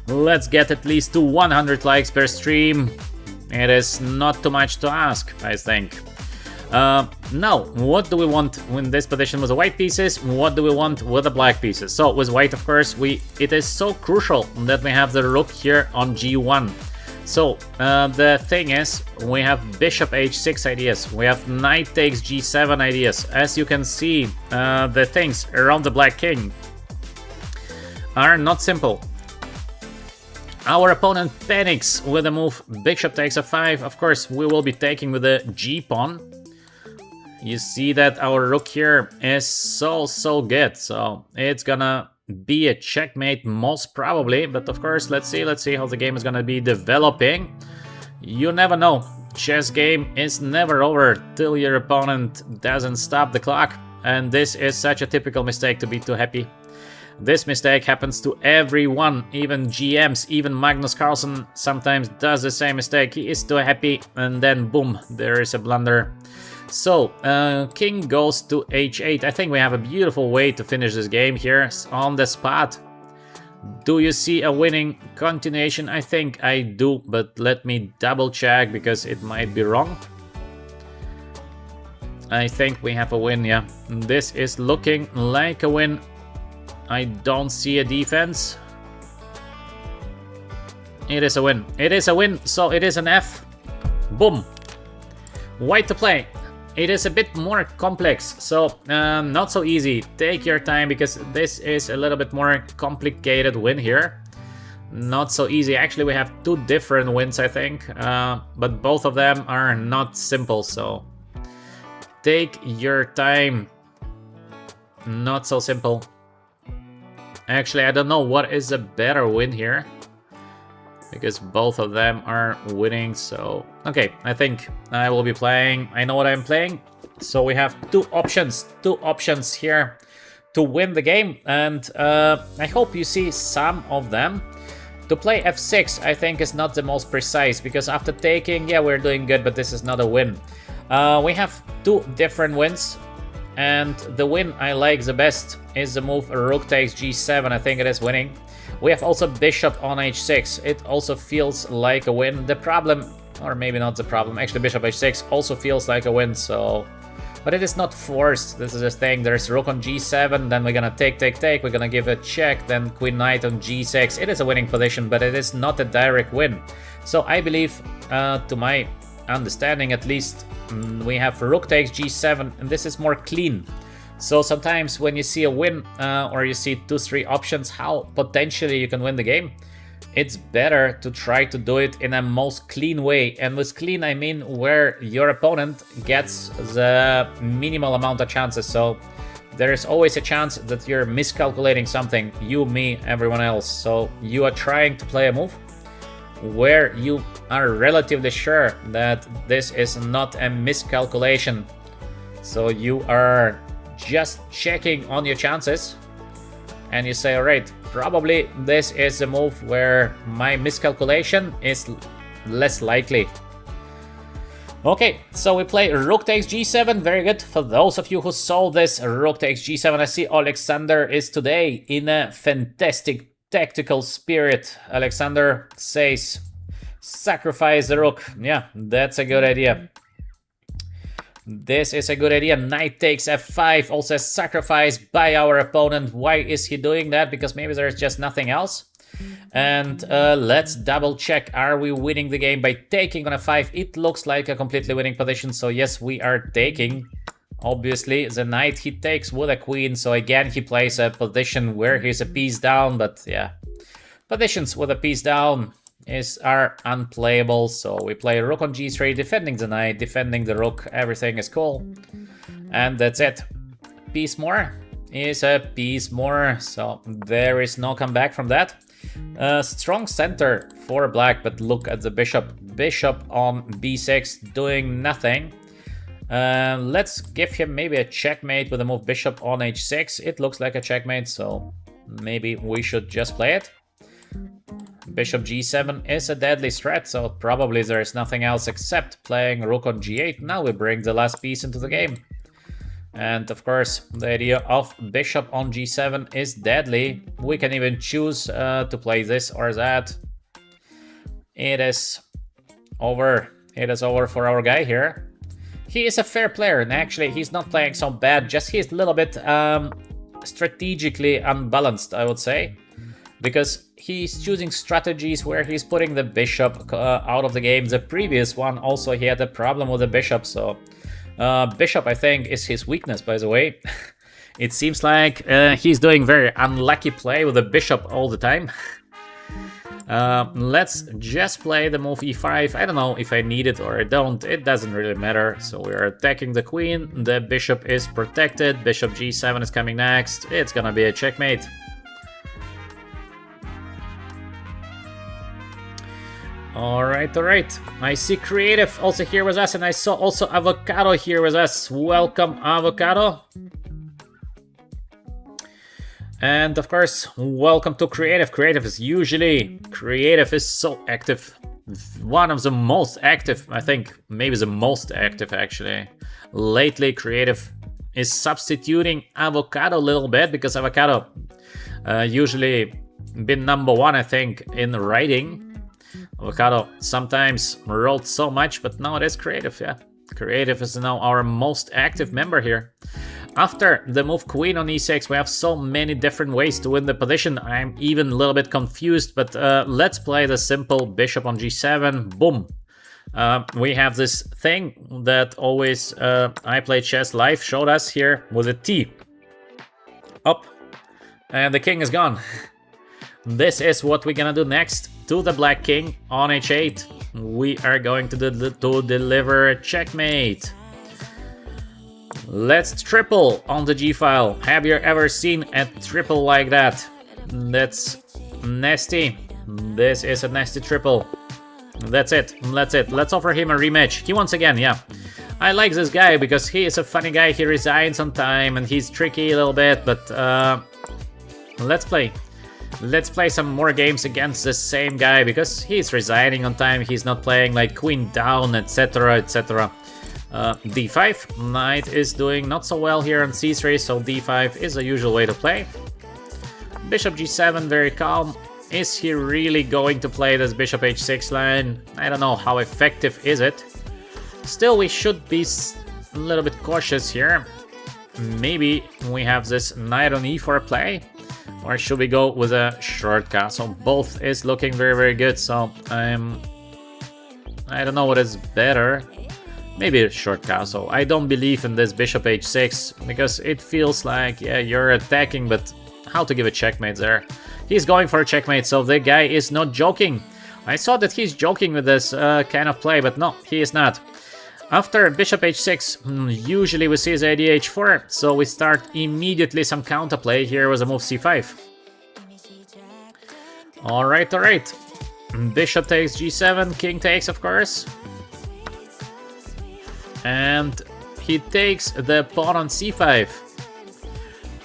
Let's get at least to 100 likes per stream. It is not too much to ask, I think. Now, what do we want in this position with the white pieces? What do we want with the black pieces? So with white, of course, it is so crucial that we have the rook here on g1. So the thing is, we have bishop h6 ideas, we have knight takes g7 ideas. As you can see, the things around the black king are not simple. Our opponent panics with the move bishop takes f5. Of course, we will be taking with the g-pawn. You see that our rook here is so good, so it's gonna be a checkmate most probably, but of course, let's see how the game is gonna be developing. You never know. Chess game is never over till your opponent doesn't stop the clock, and this is such a typical mistake to be too happy. This mistake happens to everyone, even GMs, even Magnus Carlsen sometimes does the same mistake. He is too happy and then boom, there is a blunder. So, king goes to h8. I think we have a beautiful way to finish this game here on the spot. Do you see a winning continuation? I think I do, but let me double check because it might be wrong. I think we have a win, yeah. This is looking like a win. I don't see a defense. It is a win. It is a win, so it is an F. Boom. White to play. It is a bit more complex, so not so easy. Take your time because this is a little bit more complicated win here. Not so easy. Actually, we have two different wins, I think, but both of them are not simple, so take your time. Not so simple. Actually, I don't know what is a better win here, because both of them are winning, so... Okay, I think I will be playing... I know what I'm playing. So we have two options here to win the game, and I hope you see some of them. To play f6, I think is not the most precise, because after taking, yeah, we're doing good, but this is not a win. We have two different wins, and the win I like the best is the move rook takes g7. I think it is winning. We have also bishop on h6. It also feels like a win. The problem, or maybe not the problem, actually bishop h6 also feels like a win, so... But it is not forced. This is the thing. There's rook on g7, then we're gonna take. We're gonna give a check, then queen knight on g6. It is a winning position, but it is not a direct win. So I believe, to my understanding at least, we have rook takes g7, and this is more clean. So sometimes when you see a win, or you see 2-3 options how potentially you can win the game, it's better to try to do it in a most clean way. And with clean, I mean where your opponent gets the minimal amount of chances. So there is always a chance that you're miscalculating something, you, me, everyone else. So you are trying to play a move where you are relatively sure that this is not a miscalculation. So you are just checking on your chances, and you say, alright, probably this is a move where my miscalculation is less likely. Okay, so we play rook takes g7, very good. For those of you who saw this rook takes g7, I see Alexander is today in a fantastic tactical spirit. Alexander says, sacrifice the rook. Yeah, that's a good idea. This is a good idea. Knight takes f5, also a sacrifice by our opponent. Why is he doing that? Because maybe there's just nothing else. And let's double check. Are we winning the game by taking on f5? It looks like a completely winning position. So yes, we are taking. Obviously, the knight he takes with a queen. So again, he plays a position where he's a piece down. But yeah, positions with a piece down are unplayable. So we play rook on g3, defending the knight, defending the rook, everything is cool, and that's it. Piece more is a piece more, so there is no comeback from that. Strong center for black, but look at the bishop on b6 doing nothing. Let's give him maybe a checkmate with a move bishop on h6. It looks like a checkmate, so maybe we should just play it. Bishop g7 is a deadly threat, so probably there is nothing else except playing rook on g8. Now we bring the last piece into the game. And of course, the idea of bishop on g7 is deadly. We can even choose to play this or that. It is over. It is over for our guy here. He is a fair player, and actually he's not playing so bad, just he's a little bit strategically unbalanced, I would say. Because he's choosing strategies where he's putting the bishop out of the game. The previous one also he had a problem with the bishop, so bishop I think is his weakness, by the way. It seems like he's doing very unlucky play with the bishop all the time. Let's just play the move e5. I don't know if I need it or I don't, it doesn't really matter. So we're attacking the queen, the bishop is protected, bishop g7 is coming next, it's gonna be a checkmate. Alright, alright. I see Creative also here with us, and I saw also Avocado here with us. Welcome, Avocado. And of course, welcome to Creative. Creative is so active. One of the most active, I think, maybe the most active actually. Lately, Creative is substituting Avocado a little bit, because Avocado usually been #1, I think, in writing. Avocado sometimes wrote so much, but now it is Creative, yeah. Creative is now our most active member here. After the move queen on e6, we have so many different ways to win the position. I'm even a little bit confused, but let's play the simple bishop on g7, boom. We have this thing that always I Play Chess Live showed us here with a T. Up, and the king is gone. This is what we're gonna do next to the black king on h8. We are going to deliver a checkmate. Let's triple on the g-file. Have you ever seen a triple like that? That's nasty. This is a nasty triple. That's it. Let's offer him a rematch. He wants again, yeah. I like this guy because he is a funny guy. He resigns on time and he's tricky a little bit, but let's play. Let's play some more games against the same guy, because he's resigning on time, he's not playing like queen down, etc, etc. d5, knight is doing not so well here on c3, so d5 is a usual way to play. Bishop g7, very calm. Is he really going to play this bishop h6 line? I don't know, how effective is it? Still, we should be a little bit cautious here. Maybe we have this knight on e4 play. Or should we go with a short castle? Both is looking very, very good, so I don't know what is better. Maybe a short castle. I don't believe in this bishop h6, because it feels like, yeah, you're attacking, but how to give a checkmate there? He's going for a checkmate, so the guy is not joking. I saw that he's joking with this kind of play, but no, he is not. After bishop h6, usually we see the idea h4, so we start immediately some counterplay here with a move c5. Alright, alright. Bishop takes g7, king takes, of course. And he takes the pawn on c5.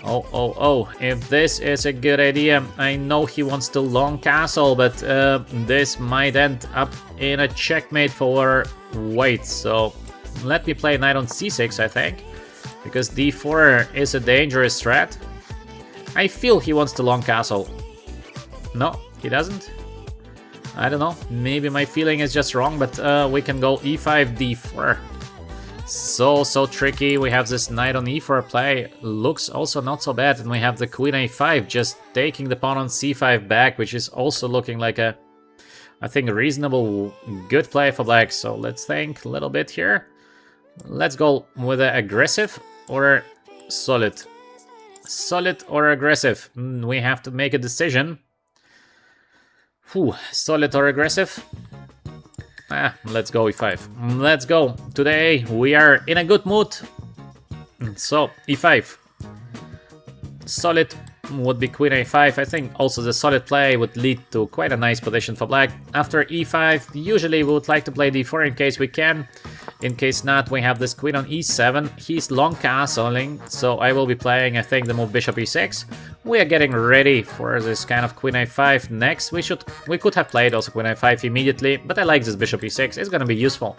Oh, if this is a good idea, I know he wants to long castle, but this might end up in a checkmate for white, so let me play knight on c6, I think, because d4 is a dangerous threat. I feel he wants to long castle. No, he doesn't. I don't know, maybe my feeling is just wrong, but we can go e5, d4. So tricky. We have this knight on e4 play, looks also not so bad, and we have the queen a5 just taking the pawn on c5 back, which is also looking like a, I think, reasonable good play for black. So let's think a little bit here. Let's go with an aggressive or solid. Solid or aggressive? We have to make a decision. Solid or aggressive? Let's go e5. Let's go. Today we are in a good mood. So e5. Solid would be queen a5. I think also the solid play would lead to quite a nice position for black. After e5, usually we would like to play d4 in case we can. In case not, we have this queen on e7. He's long castling, so I will be playing, I think, the move bishop e6. We are getting ready for this kind of queen a5 next. We could have played also queen a5 immediately, but I like this bishop e6. It's gonna be useful.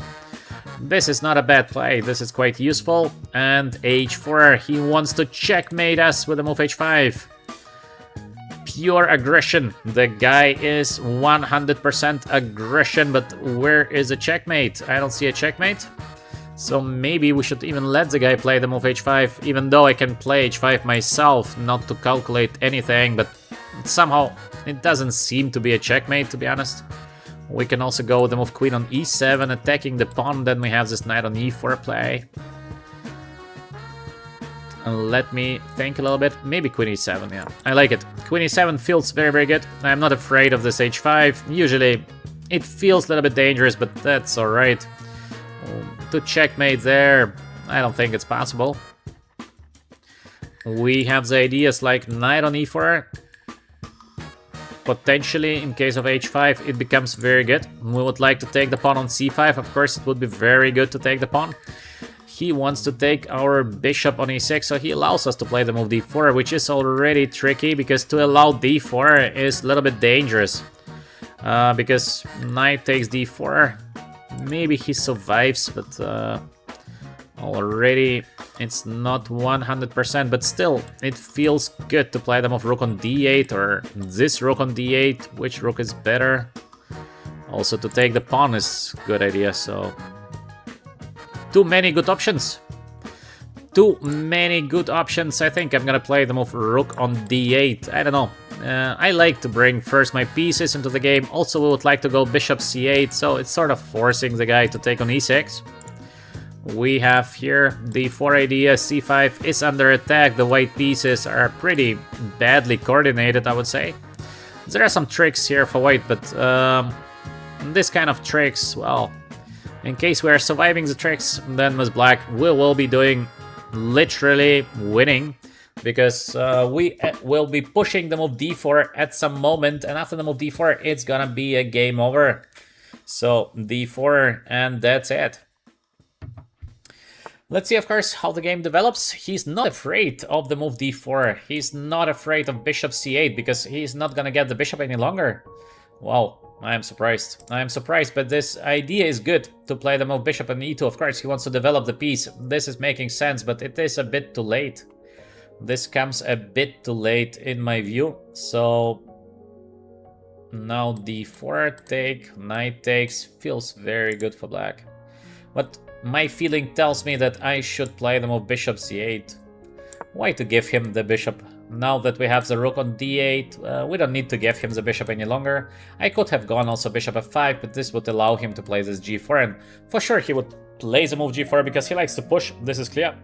This is not a bad play. This is quite useful. And h4, he wants to checkmate us with the move h5. Pure aggression. The guy is 100% aggression, but where is a checkmate? I don't see a checkmate. So maybe we should even let the guy play the move h5, even though I can play h5 myself, not to calculate anything, but somehow it doesn't seem to be a checkmate, to be honest. We can also go with the move queen on e7, attacking the pawn, then we have this knight on e4 play. And let me think a little bit. Maybe queen e7, yeah. I like it. Queen e7 feels very, very good. I'm not afraid of this h5. Usually it feels a little bit dangerous, but that's alright. To checkmate there, I don't think it's possible. We have the ideas like knight on e4. Potentially, in case of h5, it becomes very good. We would like to take the pawn on c5. Of course, it would be very good to take the pawn. He wants to take our bishop on e6, so he allows us to play the move d4, which is already tricky, because to allow d4 is a little bit dangerous. Because knight takes d4. Maybe he survives, but already it's not 100%, but still it feels good to play the move rook on d8 or this rook on d8. Which rook is better? Also to take the pawn is a good idea, so too many good options. Too many good options. I think I'm gonna play the move rook on d8. I don't know. I like to bring first my pieces into the game. Also, we would like to go bishop c8, so it's sort of forcing the guy to take on e6. We have here the 4 idea, c5 is under attack. The white pieces are pretty badly coordinated, I would say. There are some tricks here for white, but this kind of tricks, well, in case we are surviving the tricks, then with black we will be doing literally winning. Because we will be pushing the move d4 at some moment, and after the move d4 it's gonna be a game over. So d4 and that's it. Let's see, of course, how the game develops. He's not afraid of the move d4. He's not afraid of bishop c8 because he's not gonna get the bishop any longer. Wow, I am surprised. I am surprised, but this idea is good to play the move bishop on e2. Of course, he wants to develop the piece. This is making sense, but it is a bit too late. This comes a bit too late in my view. So now d4 take, knight takes, feels very good for black. But my feeling tells me that I should play the move bishop c8. Why to give him the bishop? Now that we have the rook on d8, we don't need to give him the bishop any longer. I could have gone also bishop f5, but this would allow him to play this g4, and for sure he would play the move g4 because he likes to push, this is clear.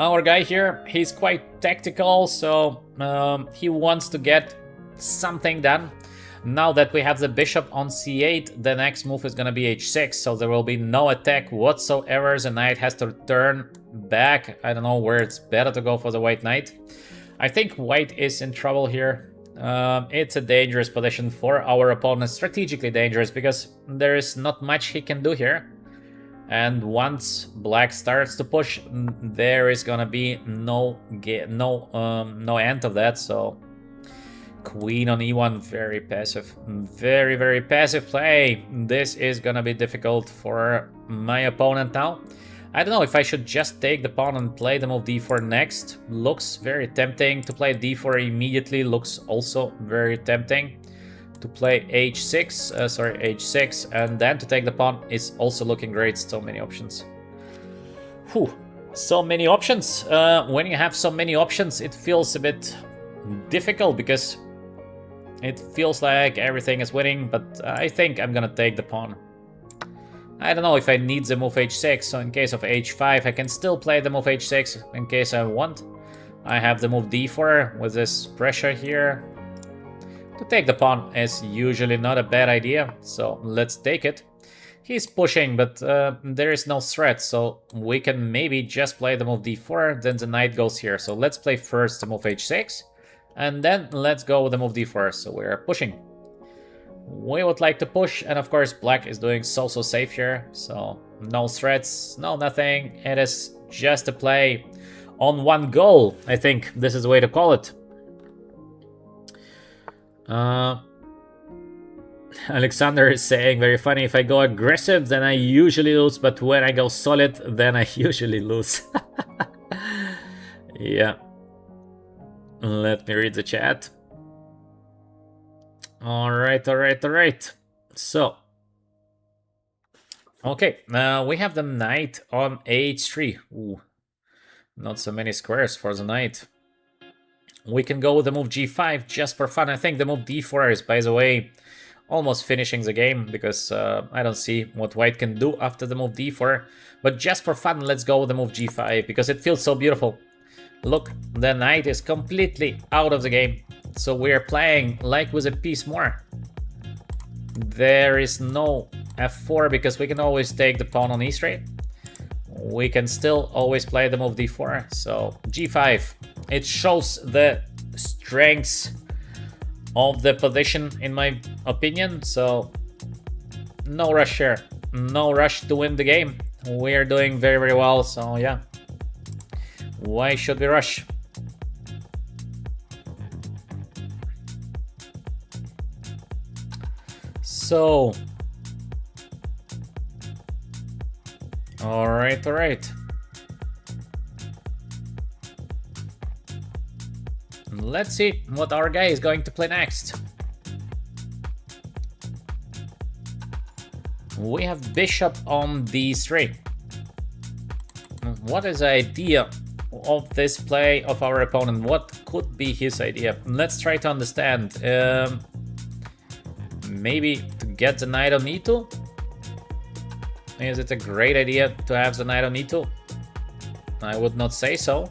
Our guy here, he's quite tactical, so he wants to get something done. Now that we have the bishop on c8, the next move is gonna be h6, so there will be no attack whatsoever. The knight has to turn back. I don't know where it's better to go for the white knight. I think white is in trouble here. It's a dangerous position for our opponent, strategically dangerous, because there is not much he can do here. And once black starts to push, there is gonna be no end of that. So queen on e1, very passive, very, very passive play. This is gonna be difficult for my opponent now. I don't know if I should just take the pawn and play the move d4 next. Looks very tempting. To play d4 immediately looks also very tempting. To play h6, and then to take the pawn is also looking great. So many options. Whew, so many options. When you have so many options, it feels a bit difficult because it feels like everything is winning, but I think I'm gonna take the pawn. I don't know if I need the move h6, so in case of h5 I can still play the move h6 in case I want. I have the move d4 with this pressure here. To take the pawn is usually not a bad idea, so let's take it. He's pushing, but there is no threat, so we can maybe just play the move d4, then the knight goes here. So let's play first the move h6, and then let's go with the move d4, so we're pushing. We would like to push, and of course black is doing so safe here, so no threats, no nothing. It is just a play on one goal, I think this is the way to call it. Alexander is saying, very funny, if I go aggressive then I usually lose, but when I go solid then I usually lose. Yeah. Let me read the chat. Alright. So Okay, now we have the knight on h3. Ooh, not so many squares for the knight. We can go with the move g5 just for fun. I think the move d4 is, by the way, almost finishing the game, because I don't see what white can do after the move d4. But just for fun, let's go with the move g5, because it feels so beautiful. Look, the knight is completely out of the game. So we're playing like with a piece more. There is no f4, because we can always take the pawn on e3. We can still always play the move d4. So g5. It shows the strengths of the position, in my opinion. So no rush here. No rush to win the game. We're doing very, very well. So yeah. Why should we rush? So, all right. Let's see what our guy is going to play next. We have bishop on d3. What is the idea of this play of our opponent? What could be his idea? Let's try to understand. Maybe to get the knight on e2? Is it a great idea to have the knight on e2? I would not say so.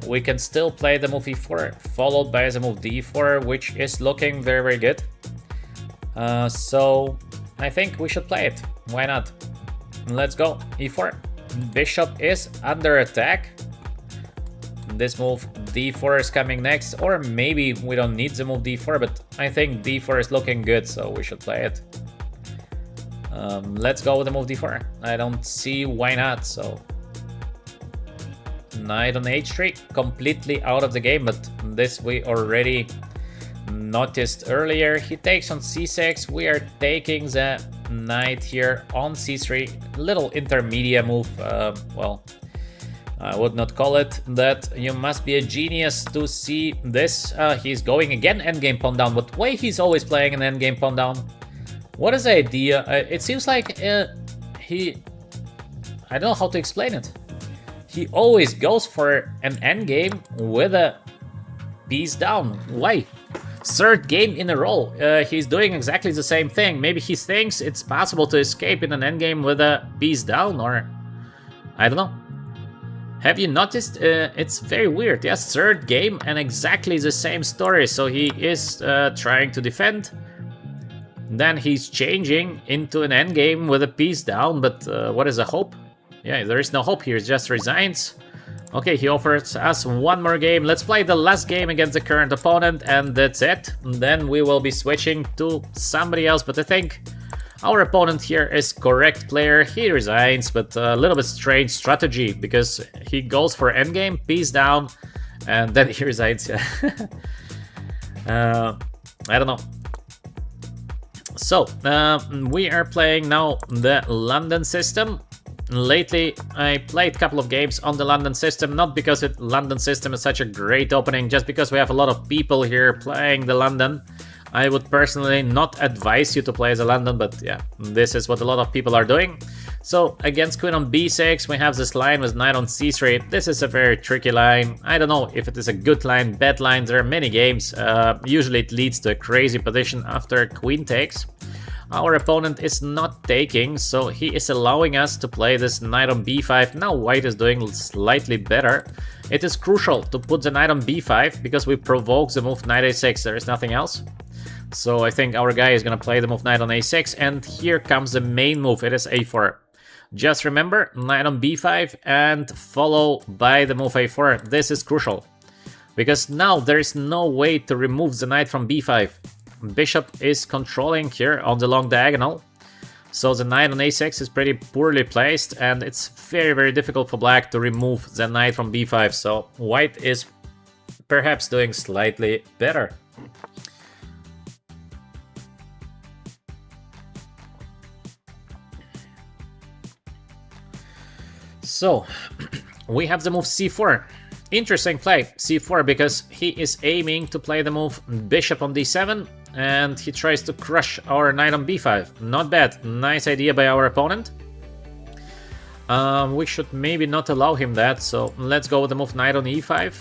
We can still play the move e4, followed by the move d4, which is looking very, very good. So I think we should play it. Why not? Let's go. e4. Bishop is under attack. This move d4 is coming next, or maybe we don't need the move d4, but I think d4 is looking good, so we should play it. Let's go with the move d4. I don't see why not, so... Knight on h3, completely out of the game, but this we already noticed earlier. He takes on c6, we are taking the knight here on c3. Little intermediate move, well, I would not call it that. You must be a genius to see this. He's going again endgame pawn down, but why he's always playing an endgame pawn down? What is the idea? It seems like he... I don't know how to explain it. He always goes for an endgame with a piece down. Why? Third game in a row. He's doing exactly the same thing. Maybe he thinks it's possible to escape in an endgame with a piece down, or... I don't know. Have you noticed? It's very weird. Yes, third game and exactly the same story. So he is trying to defend. Then he's changing into an endgame with a piece down. But what is the hope? Yeah, there is no hope here. He just resigns. Okay, he offers us one more game. Let's play the last game against the current opponent, and that's it. Then we will be switching to somebody else. But I think our opponent here is correct player. He resigns, but a little bit strange strategy, because he goes for endgame, piece down, and then he resigns. I don't know. So, we are playing now the London system. Lately, I played a couple of games on the London system, not because the London system is such a great opening, just because we have a lot of people here playing the London. I would personally not advise you to play the London, but yeah, this is what a lot of people are doing. So against queen on b6, we have this line with knight on c3. This is a very tricky line. I don't know if it is a good line, bad line. There are many games. Usually it leads to a crazy position after queen takes. Our opponent is not taking, so he is allowing us to play this knight on b5. Now white is doing slightly better. It is crucial to put the knight on b5, because we provoke the move knight a6. There is nothing else. So I think our guy is gonna play the move knight on a6, and here comes the main move. It is a4. Just remember, knight on b5 and follow by the move a4. This is crucial, because now there is no way to remove the knight from b5. Bishop is controlling here on the long diagonal, so the knight on a6 is pretty poorly placed, and it's very, very difficult for black to remove the knight from b5. So white is perhaps doing slightly better. So we have the move c4. Interesting play, c4, because he is aiming to play the move bishop on d7, and he tries to crush our knight on b5. Not bad, nice idea by our opponent. We should maybe not allow him that, so let's go with the move knight on e5.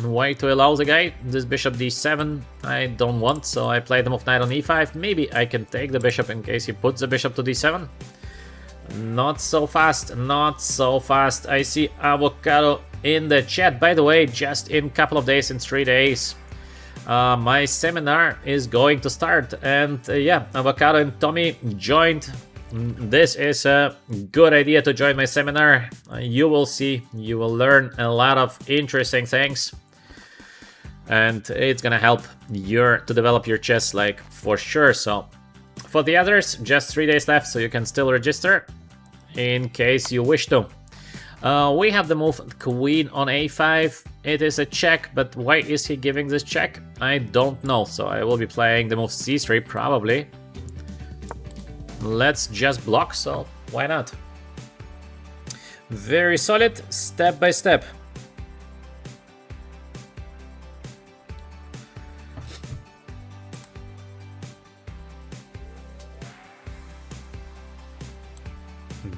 Why to allow the guy? This bishop d7 I don't want, so I play the move knight on e5. Maybe I can take the bishop in case he puts the bishop to d7. Not so fast, not so fast. I see Avocado in the chat. By the way, just in a couple of days, in 3 days, my seminar is going to start. And yeah, Avocado and Tommy joined. This is a good idea to join my seminar. You will see, you will learn a lot of interesting things. And it's gonna help to develop your chess, like, for sure. So for the others, just 3 days left, so you can still register in case you wish to. We have the move queen on a5. It is a check, but why is he giving this check? I don't know, so I will be playing the move c3 probably. Let's just block, so why not? Very solid, step by step.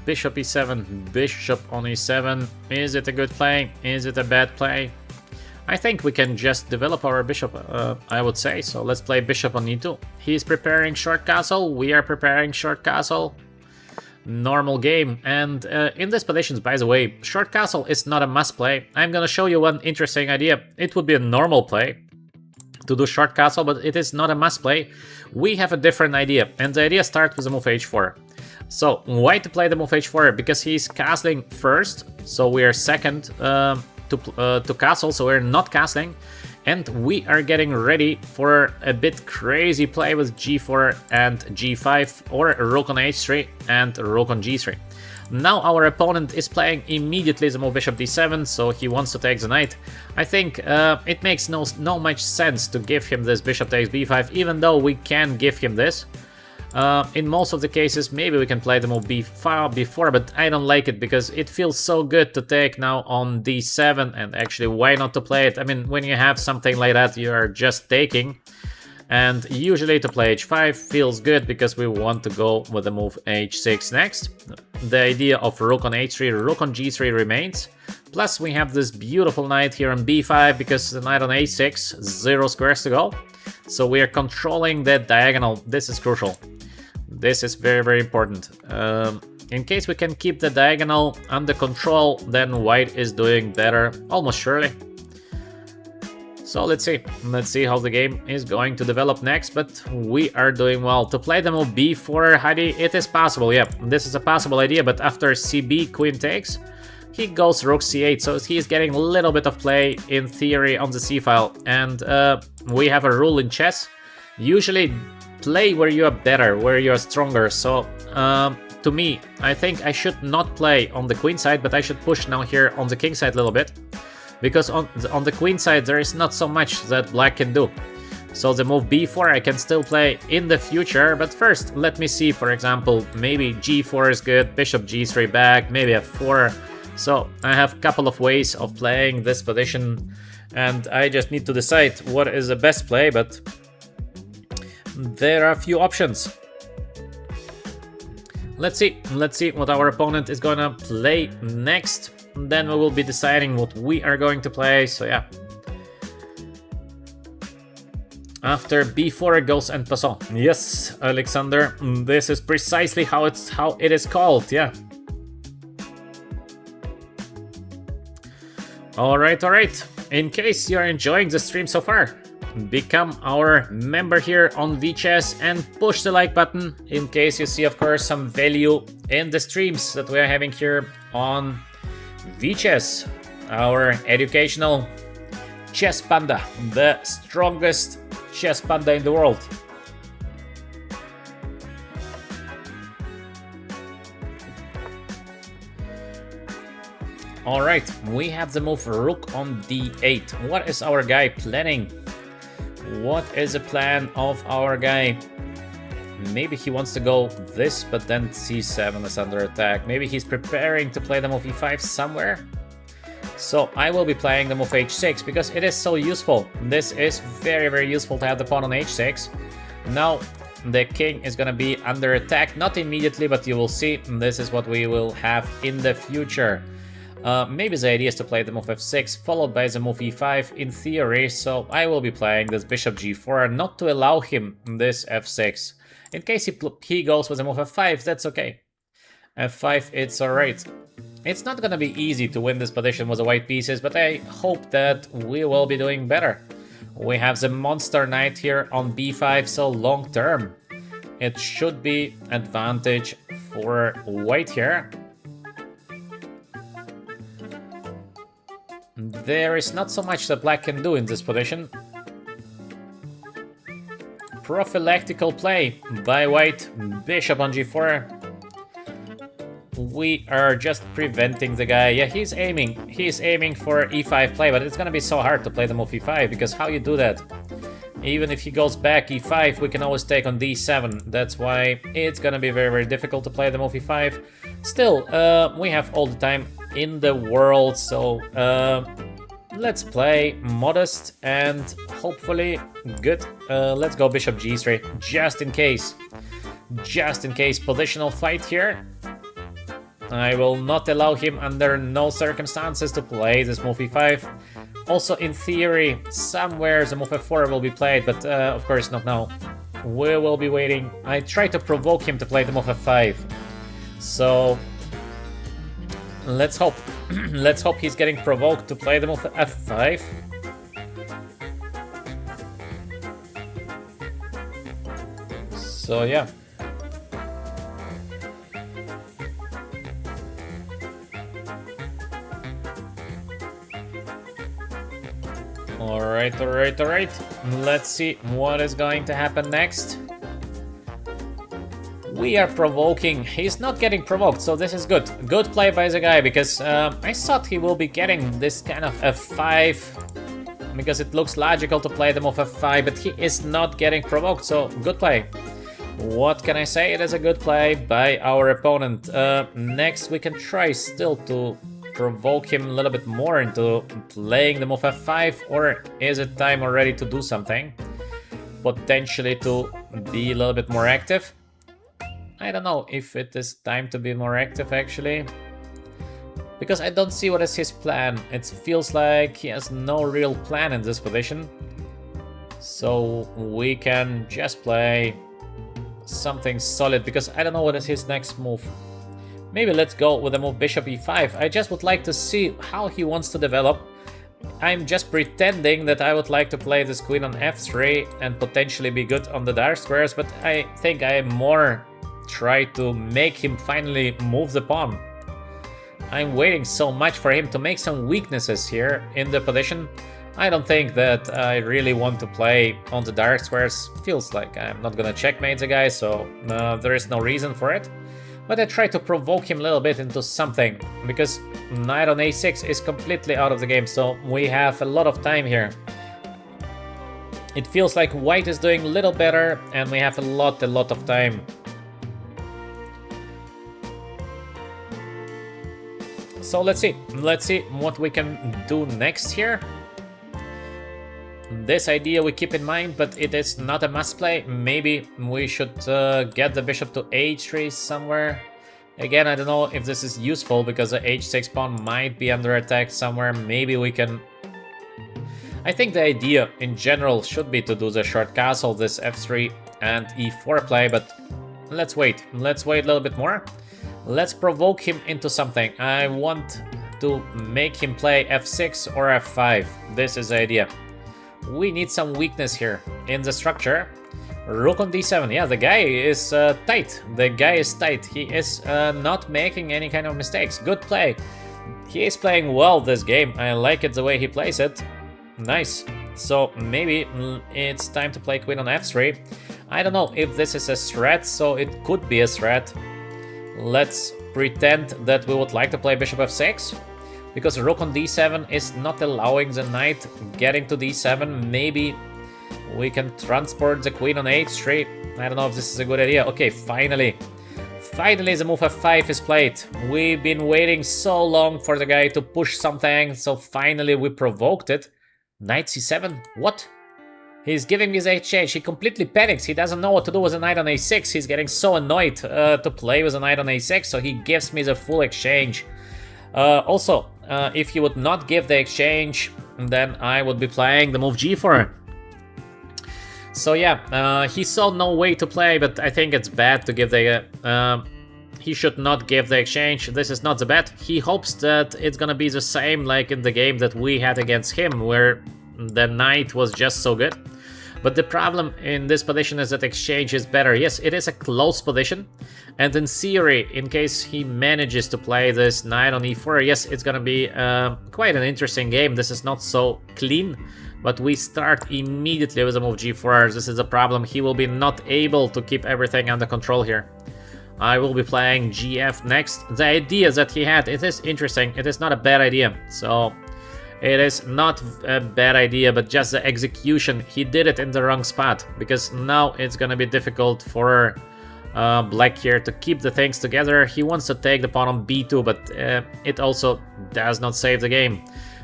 Bishop e7, bishop on e7. Is it a good play? Is it a bad play? I think we can just develop our bishop, I would say. So let's play bishop on e2. He's preparing short castle. We are preparing short castle. Normal game. And in these positions, by the way, short castle is not a must play. I'm gonna show you one interesting idea. It would be a normal play to do short castle, but it is not a must play. We have a different idea, and the idea starts with the move h4. So why to play the move h4? Because he's castling first, so we are second to castle, so we're not castling, and we are getting ready for a bit crazy play with g4 and g5, or rook on h3 and rook on g3. Now our opponent is playing immediately the move bishop d7, so he wants to take the knight. I think it makes no much sense to give him this bishop takes b5, even though we can give him this. In most of the cases, maybe we can play the move b4, but I don't like it because it feels so good to take now on d7, and actually, why not to play it? I mean, when you have something like that, you are just taking. And usually to play h5 feels good because we want to go with the move h6 next. The idea of rook on h3, rook on g3 remains. Plus we have this beautiful knight here on b5 because the knight on a6, 0 squares to go. So we are controlling that diagonal. This is crucial. This is very, very important. In case we can keep the diagonal under control, then white is doing better, almost surely. So let's see how the game is going to develop next, but we are doing well. To play the move b4, Hadi, it is possible, yeah, this is a possible idea, but after cb, queen takes, he goes rook c8, so he's getting a little bit of play in theory on the c-file, and we have a rule in chess, usually play where you are better, where you are stronger, so to me, I think I should not play on the queen side, but I should push now here on the king side a little bit. Because on the queen side there is not so much that black can do. So the move b4 I can still play in the future, but first let me see, for example, maybe g4 is good, bishop g3 back, maybe f4. So I have a couple of ways of playing this position, and I just need to decide what is the best play, but there are a few options. Let's see what our opponent is gonna play next. Then we will be deciding what we are going to play, so yeah. After b4 it goes en passant. Yes, Alexander, this is precisely how it is called, yeah. Alright. In case you're enjoying the stream so far, become our member here on VChess and push the like button in case you see, of course, some value in the streams that we are having here on VChess, our educational chess panda, the strongest chess panda in the world. Alright, we have the move rook on d8. What is our guy planning? What is the plan of our guy? Maybe he wants to go this, but then c7 is under attack. Maybe he's preparing to play the move e5 somewhere. So I will be playing the move h6 because it is so useful. This is very, very useful to have the pawn on h6. Now the king is gonna be under attack, not immediately, but you will see this is what we will have in the future. Maybe the idea is to play the move f6 followed by the move e5 in theory, so I will be playing this bishop g4 not to allow him this f6. In case he goes with the move f5, that's okay. f5, it's alright. It's not gonna be easy to win this position with the white pieces, but I hope that we will be doing better. We have the monster knight here on b5, so long term it should be advantage for white here. There is not so much that black can do in this position. Prophylactical play by white, bishop on g4. We are just preventing the guy. Yeah, he's aiming for e5 play, but it's gonna be so hard to play the move e5, because how you do that? Even if he goes back e5, we can always take on d7. That's why it's gonna be very, very difficult to play the move e5. Still, we have all the time in the world, so let's play modest and hopefully good. Let's go bishop g3, just in case. Just in case. Positional fight here. I will not allow him under no circumstances to play this move e5. Also, in theory, somewhere the move f4 will be played, but of course not now. We will be waiting. I try to provoke him to play the move f5. So let's hope. Let's hope he's getting provoked to play the move f5. So yeah. Alright. Let's see what is going to happen next. We are provoking. He's not getting provoked, so this is good. Good play by the guy, because I thought he will be getting this kind of f5, because it looks logical to play the move f5, but he is not getting provoked, so good play. What can I say? It is a good play by our opponent. Next, we can try still to provoke him a little bit more into playing the move f5, or is it time already to do something? Potentially to be a little bit more active? I don't know if it is time to be more active, actually. Because I don't see what is his plan. It feels like he has no real plan in this position. So we can just play something solid, because I don't know what is his next move. Maybe let's go with the move bishop e5. I just would like to see how he wants to develop. I'm just pretending that I would like to play this queen on f3 and potentially be good on the dark squares, but I think I more try to make him finally move the pawn. I'm waiting so much for him to make some weaknesses here in the position. I don't think that I really want to play on the dark squares. Feels like I'm not gonna checkmate the guy, so there is no reason for it. But I try to provoke him a little bit into something, because knight on a6 is completely out of the game, so we have a lot of time here. It feels like white is doing a little better, and we have a lot of time. So let's see what we can do next here. This idea we keep in mind, but it is not a must play. Maybe we should get the bishop to h3 somewhere. Again, I don't know if this is useful, because the h6 pawn might be under attack somewhere. Maybe we can... I think the idea in general should be to do the short castle, this f3 and e4 play, but let's wait. Let's wait a little bit more. Let's provoke him into something. I want to make him play f6 or f5. This is the idea. We need some weakness here in the structure. Rook on d7. Yeah, the guy is tight. The guy is tight. He is not making any kind of mistakes. Good play. He is playing well this game. I like it the way he plays it. Nice. So maybe it's time to play queen on f3. I don't know if this is a threat, so it could be a threat. Let's pretend that we would like to play bishop f6. Because rook on d7 is not allowing the knight getting to d7. Maybe we can transport the queen on h3. I don't know if this is a good idea. Okay, finally. Finally the move f5 is played. We've been waiting so long for the guy to push something, so finally we provoked it. Knight c7? What? He's giving his exchange. He completely panics. He doesn't know what to do with a knight on a6. He's getting so annoyed to play with a knight on a6, so he gives me the full exchange. Also, if he would not give the exchange, then I would be playing the move g4. So yeah, he saw no way to play, but I think it's bad to give the... he should not give the exchange. This is not the bet. He hopes that it's gonna be the same like in the game that we had against him, where the knight was just so good. But the problem in this position is that exchange is better. Yes, it is a close position, and in theory, in case he manages to play this knight on e4, yes, it's gonna be quite an interesting game. This is not so clean, but we start immediately with a move g4. This is a problem. He will be not able to keep everything under control here. I will be playing gf next. The idea that he had, it is interesting. It is not a bad idea. So it is not a bad idea, but just the execution. He did it in the wrong spot, because now it's gonna be difficult for black here to keep the things together. He wants to take the pawn on b2, but it also does not save the game.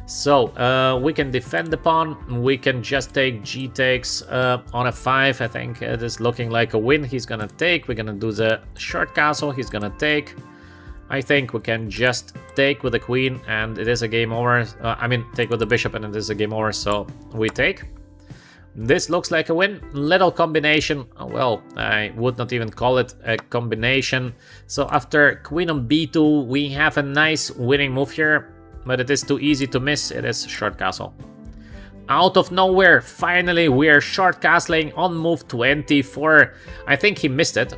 So we can defend the pawn. We can just take g takes on f5. I think it is looking like a win. He's gonna take. We're gonna do the short castle. He's gonna take. I think we can just take with the queen and it is a game over. I mean, take with the bishop and it is a game over, so we take. This looks like a win. Little combination. Well, I would not even call it a combination. So after queen on b2, we have a nice winning move here, but it is too easy to miss. It is short castle. Out of nowhere, finally, we are short castling on move 24. I think he missed it.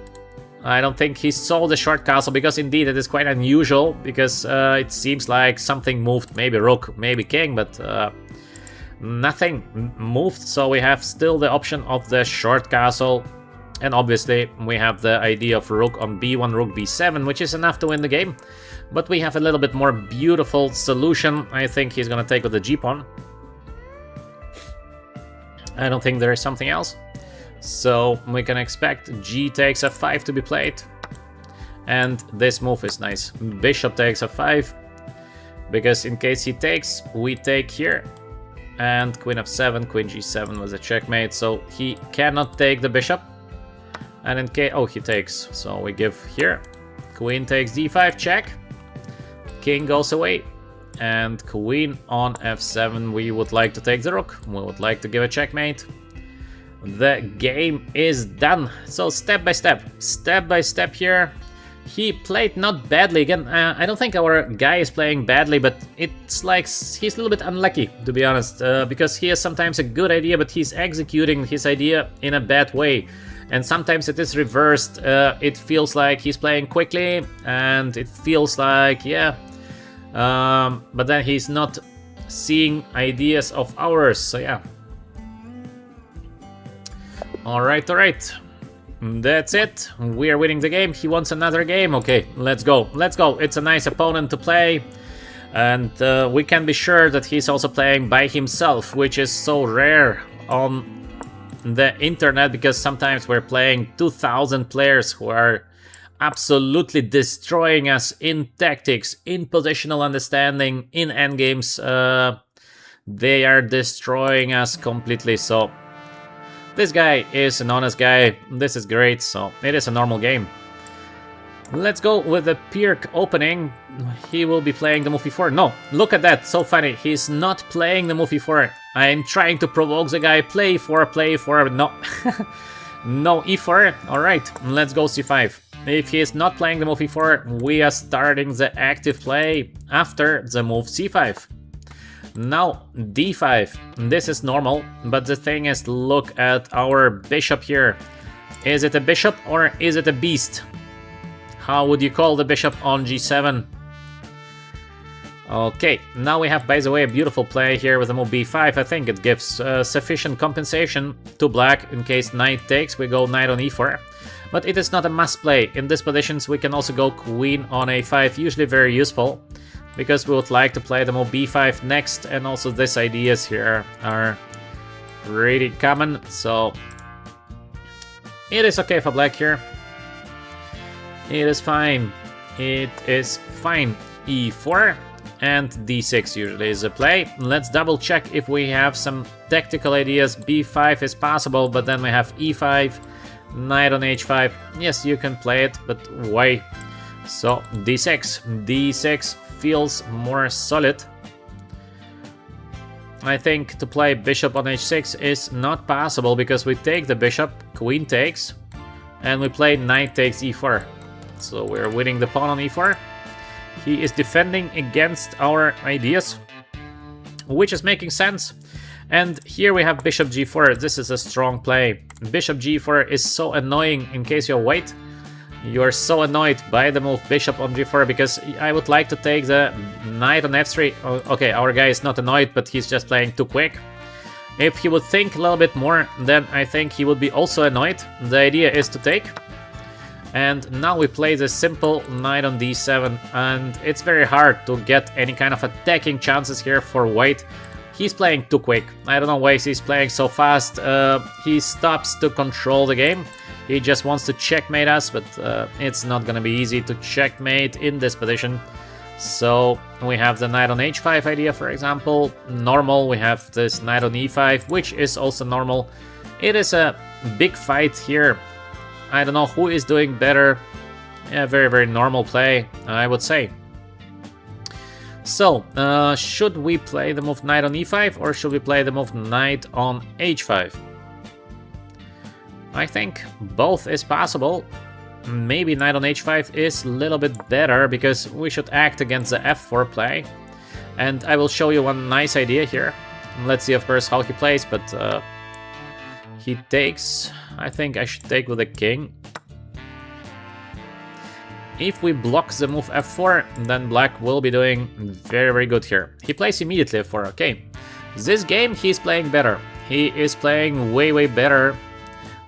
I don't think he saw the short castle, because indeed it is quite unusual, because it seems like something moved, maybe rook, maybe king, but nothing moved. So we have still the option of the short castle, and obviously we have the idea of rook on b1, rook b7, which is enough to win the game. But we have a little bit more beautiful solution. I think he's gonna take with the g-pawn. I don't think there is something else. So we can expect g takes f5 to be played. And this move is nice. Bishop takes f5. Because in case he takes, we take here. And queen f7, queen g7 was a checkmate. So he cannot take the bishop. And in case... oh, he takes. So we give here. Queen takes d5, check. King goes away. And queen on f7, we would like to take the rook. We would like to give a checkmate. The game is done. So step by step here. He played not badly. Again, I don't think our guy is playing badly, but it's like he's a little bit unlucky, to be honest, because he has sometimes a good idea, but he's executing his idea in a bad way. And sometimes it is reversed. It feels like he's playing quickly, and it feels like, yeah, but then he's not seeing ideas of ours, so yeah. Alright, that's it. We are winning the game. He wants another game. Okay, let's go. It's a nice opponent to play. And we can be sure that he's also playing by himself, which is so rare on the internet, because sometimes we're playing 2,000 players who are absolutely destroying us in tactics, in positional understanding, in endgames. They are destroying us completely, so this guy is an honest guy. This is great, so it is a normal game. Let's go with the Pirk opening. He will be playing the move e4. No, look at that, so funny. He's not playing the move e4. I'm trying to provoke the guy. Play e4, no. No, e4. Alright, let's go c5. If he is not playing the move e4, we are starting the active play after the move c5. Now d5. This is normal, but the thing is, look at our bishop here. Is it a bishop or is it a beast? How would you call the bishop on g7? Okay, now we have, by the way, a beautiful play here with the move b5. I think it gives sufficient compensation to black in case knight takes. We go knight on e4. But it is not a must play. In these positions we can also go queen on a5, usually very useful, because we would like to play the move b5 next, and also these ideas here are pretty common, so it is okay for black here. It is fine. It is fine. e4. and d6 usually is a play. Let's double check if we have some tactical ideas. b5 is possible, but then we have e5, knight on h5. Yes, you can play it, but why? So d6 feels more solid. I think to play bishop on h6 is not possible because we take the bishop, queen takes, and we play knight takes e4. So we're winning the pawn on e4. He is defending against our ideas, which is making sense. And here we have bishop g4. This is a strong play. Bishop g4 is so annoying in case you're white. You're so annoyed by the move bishop on g4 because I would like to take the knight on f3. Okay, our guy is not annoyed, but he's just playing too quick. If he would think a little bit more, then I think he would be also annoyed. The idea is to take. And now we play the simple knight on d7, and it's very hard to get any kind of attacking chances here for white. He's playing too quick. I don't know why he's playing so fast. He stops to control the game. He just wants to checkmate us, but it's not gonna be easy to checkmate in this position. So we have the knight on h5 idea, for example. Normal, we have this knight on e5, which is also normal. It is a big fight here. I don't know who is doing better. Yeah, very, very normal play, I would say. So, should we play the move knight on e5 or should we play the move knight on h5? I think both is possible. Maybe knight on h5 is a little bit better because we should act against the f4 play. And I will show you one nice idea here. Let's see, of course, how he plays, but he takes. I think I should take with the king. If we block the move f4, then black will be doing very, very good here. He plays immediately f4, okay. This game he's playing better. He is playing way, way better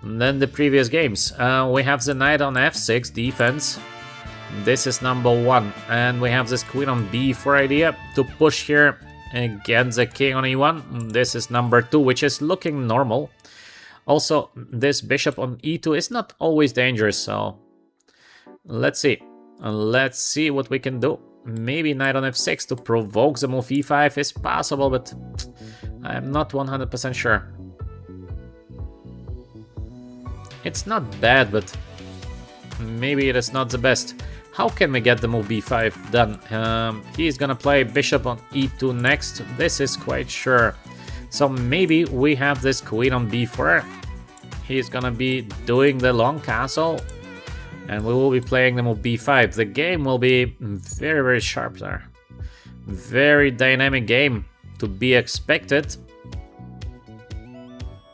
than the previous games. We have the knight on f6 defense. This is number 1. And we have this queen on b4 idea to push here against the king on e1. This is number 2, which is looking normal. Also, this bishop on e2 is not always dangerous, so let's see. Let's see what we can do. Maybe knight on f6 to provoke the move e5 is possible, but I'm not 100% sure. It's not bad, but maybe it is not the best. How can we get the move b5 done? He's gonna play bishop on e2 next. This is quite sure. So maybe we have this queen on b4. He's gonna be doing the long castle, and we will be playing the move b5. The game will be very, very sharp there. Very dynamic game to be expected.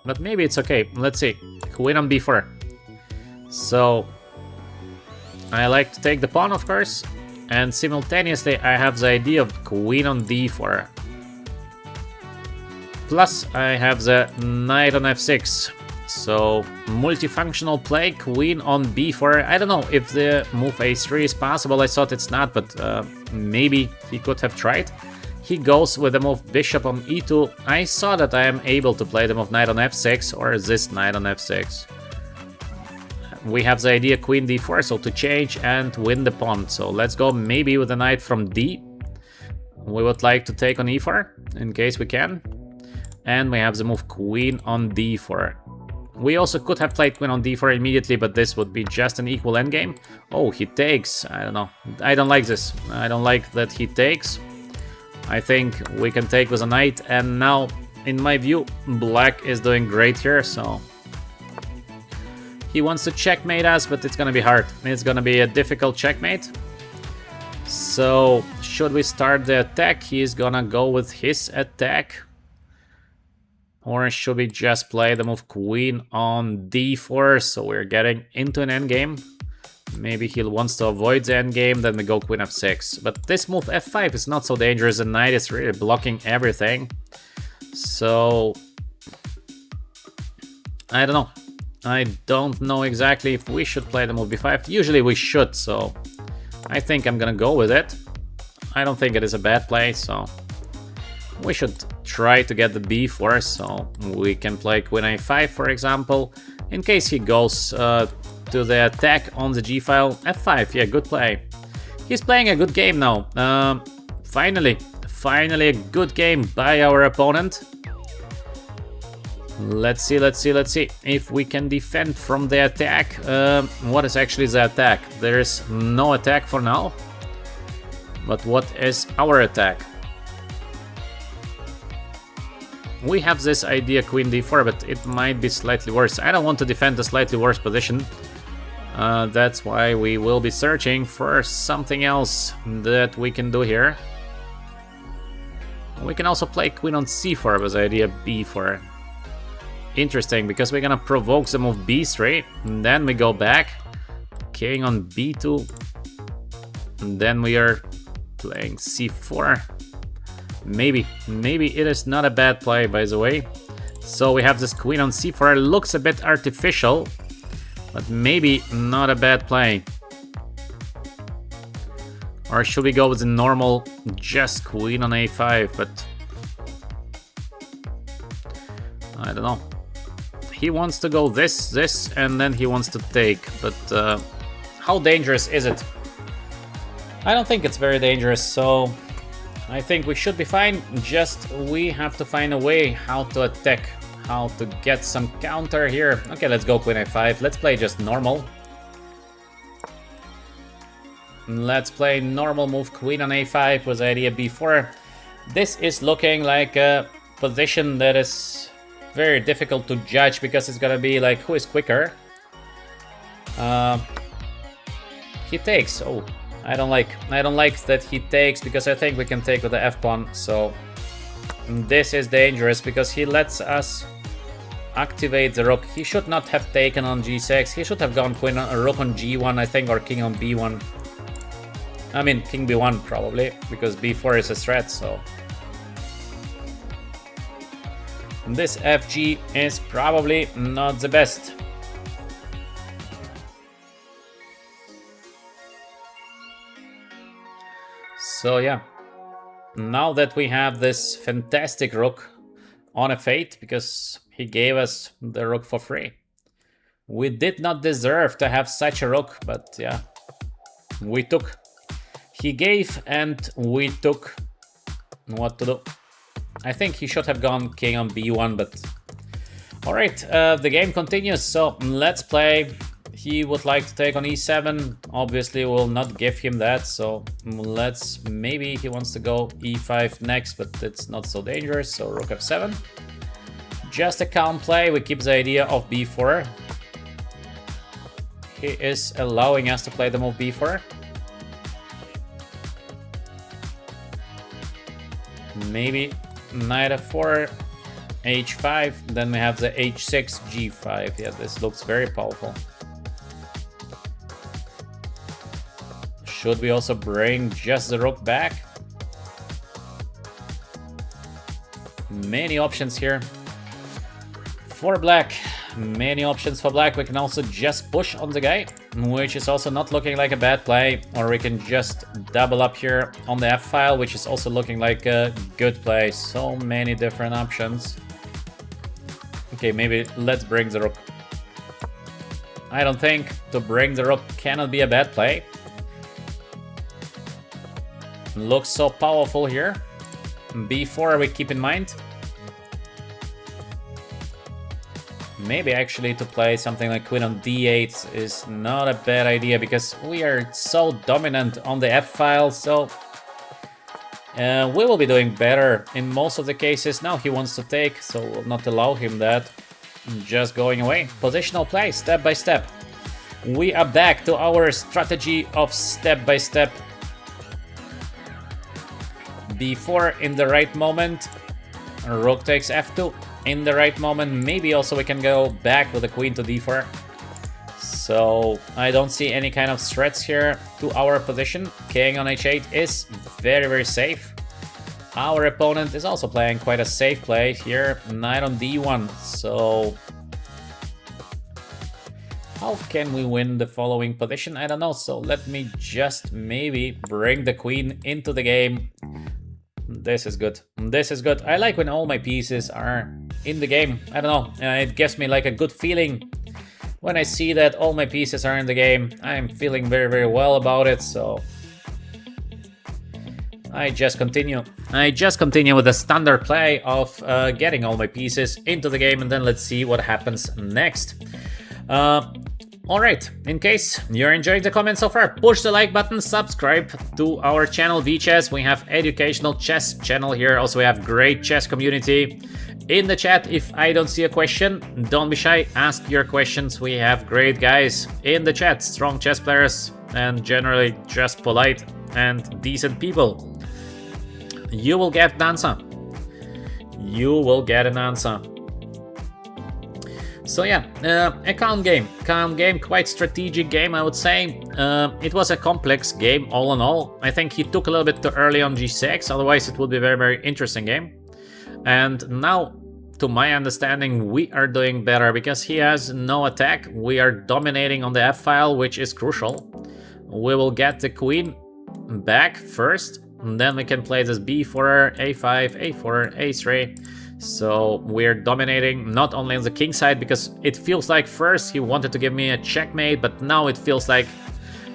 But maybe it's okay. Let's see. Queen on b4. So I like to take the pawn, of course, and simultaneously I have the idea of queen on d4. Plus I have the knight on f6. So multifunctional play, queen on b4. I don't know if the move a3 is possible. I thought it's not, but maybe he could have tried. He goes with the move bishop on e2. I saw that I am able to play the move knight on f6 or this knight on f6. We have the idea queen d4, so to change and win the pawn. So let's go maybe with the knight from d. We would like to take on e4 in case we can. And we have the move queen on d4. We also could have played queen on d4 immediately, but this would be just an equal endgame. Oh, he takes. I don't know. I don't like this. I don't like that he takes. I think we can take with a knight, and now, in my view, black is doing great here, so he wants to checkmate us, but it's gonna be hard. It's gonna be a difficult checkmate. So, should we start the attack? He's gonna go with his attack. Or should we just play the move queen on d4, so we're getting into an endgame? Maybe he wants to avoid the endgame, then we go queen f6. But this move f5 is not so dangerous, the knight is really blocking everything. So I don't know. I don't know exactly if we should play the move b5. Usually we should, so I think I'm gonna go with it. I don't think it is a bad play, so we should try to get the b4, so we can play queen a5, for example, in case he goes to the attack on the g file. f5, yeah, good play. He's playing a good game now. Finally a good game by our opponent. Let's see if we can defend from the attack. What is actually the attack? There is no attack for now. But what is our attack? We have this idea queen d4, but it might be slightly worse. I don't want to defend a slightly worse position. That's why we will be searching for something else that we can do here. We can also play queen on c4 with idea b4. Interesting, because we're gonna provoke the move b3, and then we go back, king on b2, and then we are playing c4. Maybe it is not a bad play, by the way. So we have this queen on c4, it looks a bit artificial, but maybe not a bad play. Or should we go with the normal, just queen on a5, but I don't know. He wants to go this, and then he wants to take, but how dangerous is it? I don't think it's very dangerous, so I think we should be fine. Just we have to find a way how to attack, how to get some counter here. Okay, let's go queen a5. Let's play just normal. Let's play normal move queen on a5 with idea b4. This is looking like a position that is very difficult to judge, because it's gonna be like, who is quicker? He takes. Oh, I don't like that he takes, because I think we can take with the f pawn. So this is dangerous because he lets us activate the rook. He should not have taken on g6. He should have gone queen on rook on g1, I think, or king on b1. I mean, king b1 probably, because b4 is a threat. So this fg is probably not the best. So yeah, now that we have this fantastic rook on a fate, because he gave us the rook for free. We did not deserve to have such a rook, but yeah, we took. He gave and we took. What to do? I think he should have gone king on b1, but alright, the game continues, so let's play. He would like to take on e7. Obviously, we'll not give him that, so let's, maybe he wants to go e5 next, but it's not so dangerous, so rook f7. Just a calm play, we keep the idea of b4. He is allowing us to play the move b4. Maybe knight f4, h5, then we have the h6, g5. Yeah, this looks very powerful. Should we also bring just the rook back? Many options here for black. Many options for black. We can also just push on the guy, which is also not looking like a bad play. Or we can just double up here on the f-file, which is also looking like a good play. So many different options. Okay, maybe let's bring the rook. I don't think to bring the rook cannot be a bad play. Looks so powerful here. b4 we keep in mind. Maybe actually to play something like queen on d8 is not a bad idea, because we are so dominant on the f-file, so we will be doing better in most of the cases. Now he wants to take, so we'll not allow him that. Just going away. Positional play, step by step. We are back to our strategy of step by step. b4 in the right moment. Rook takes f2 in the right moment. Maybe also we can go back with the queen to d4. So I don't see any kind of threats here to our position. King on h8 is very, very safe. Our opponent is also playing quite a safe play here. Knight on d1. So how can we win the following position? I don't know. So let me just maybe bring the queen into the game. This is good. This is good. I like when all my pieces are in the game. I don't know. It gives me like a good feeling when I see that all my pieces are in the game. I'm feeling very, very well about it. So I just continue with the standard play of getting all my pieces into the game, and then let's see what happens next. Alright, in case you're enjoying the comments so far, push the like button, subscribe to our channel VChess. We have educational chess channel here. Also, we have great chess community. In the chat, if I don't see a question, don't be shy, ask your questions. We have great guys in the chat, strong chess players, and generally just polite and decent people. You will get an answer. You will get an answer. So yeah, a calm game, quite strategic game, I would say. It was a complex game all in all. I think he took a little bit too early on g6, otherwise it would be a very, very interesting game. And now, to my understanding, we are doing better because he has no attack. We are dominating on the f-file, which is crucial. We will get the queen back first, and then we can play this b4, a5, a4, a3. So we're dominating not only on the king side, because it feels like first he wanted to give me a checkmate, but now it feels like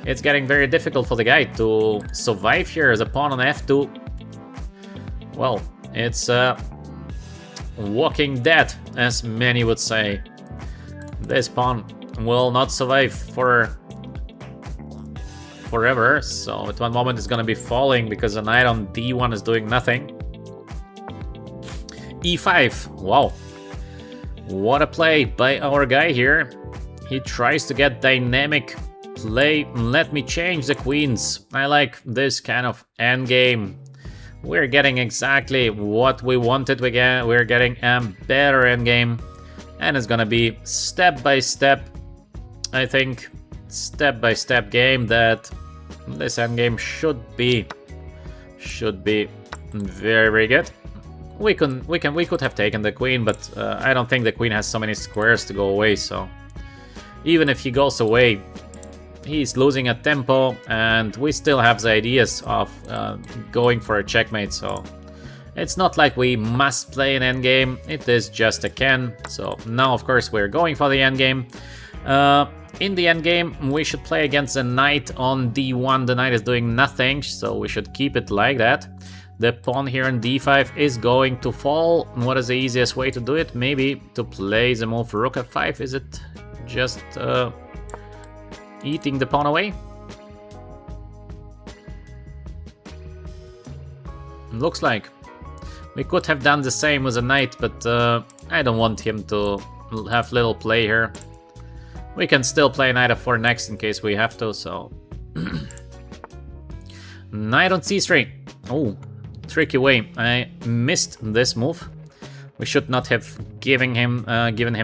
it's getting very difficult for the guy to survive here as a pawn on f2. Well, it's walking dead, as many would say. This pawn will not survive forever, so at one moment it's gonna be falling because the knight on d1 is doing nothing. e5, wow, what a play by our guy here. He tries to get dynamic play. Let me change the queens. I like this kind of endgame. We're getting exactly what we wanted. We're getting a better endgame, and it's gonna be step by step. I think step-by-step game that this endgame should be very, very good. We could have taken the queen, but I don't think the queen has so many squares to go away, so even if he goes away, he's losing a tempo, and we still have the ideas of going for a checkmate, so it's not like we must play an endgame, it is just a can. So now, of course, we're going for the endgame. In the endgame, we should play against the knight on d1. The knight is doing nothing, so we should keep it like that. The pawn here on d5 is going to fall. What is the easiest way to do it? Maybe to play the move rook f5. Is it just eating the pawn away? Looks like. We could have done the same with the knight, but I don't want him to have little play here. We can still play knight f4 next in case we have to, so... Knight on c3. Oh, tricky way. I missed this move. We should not have given him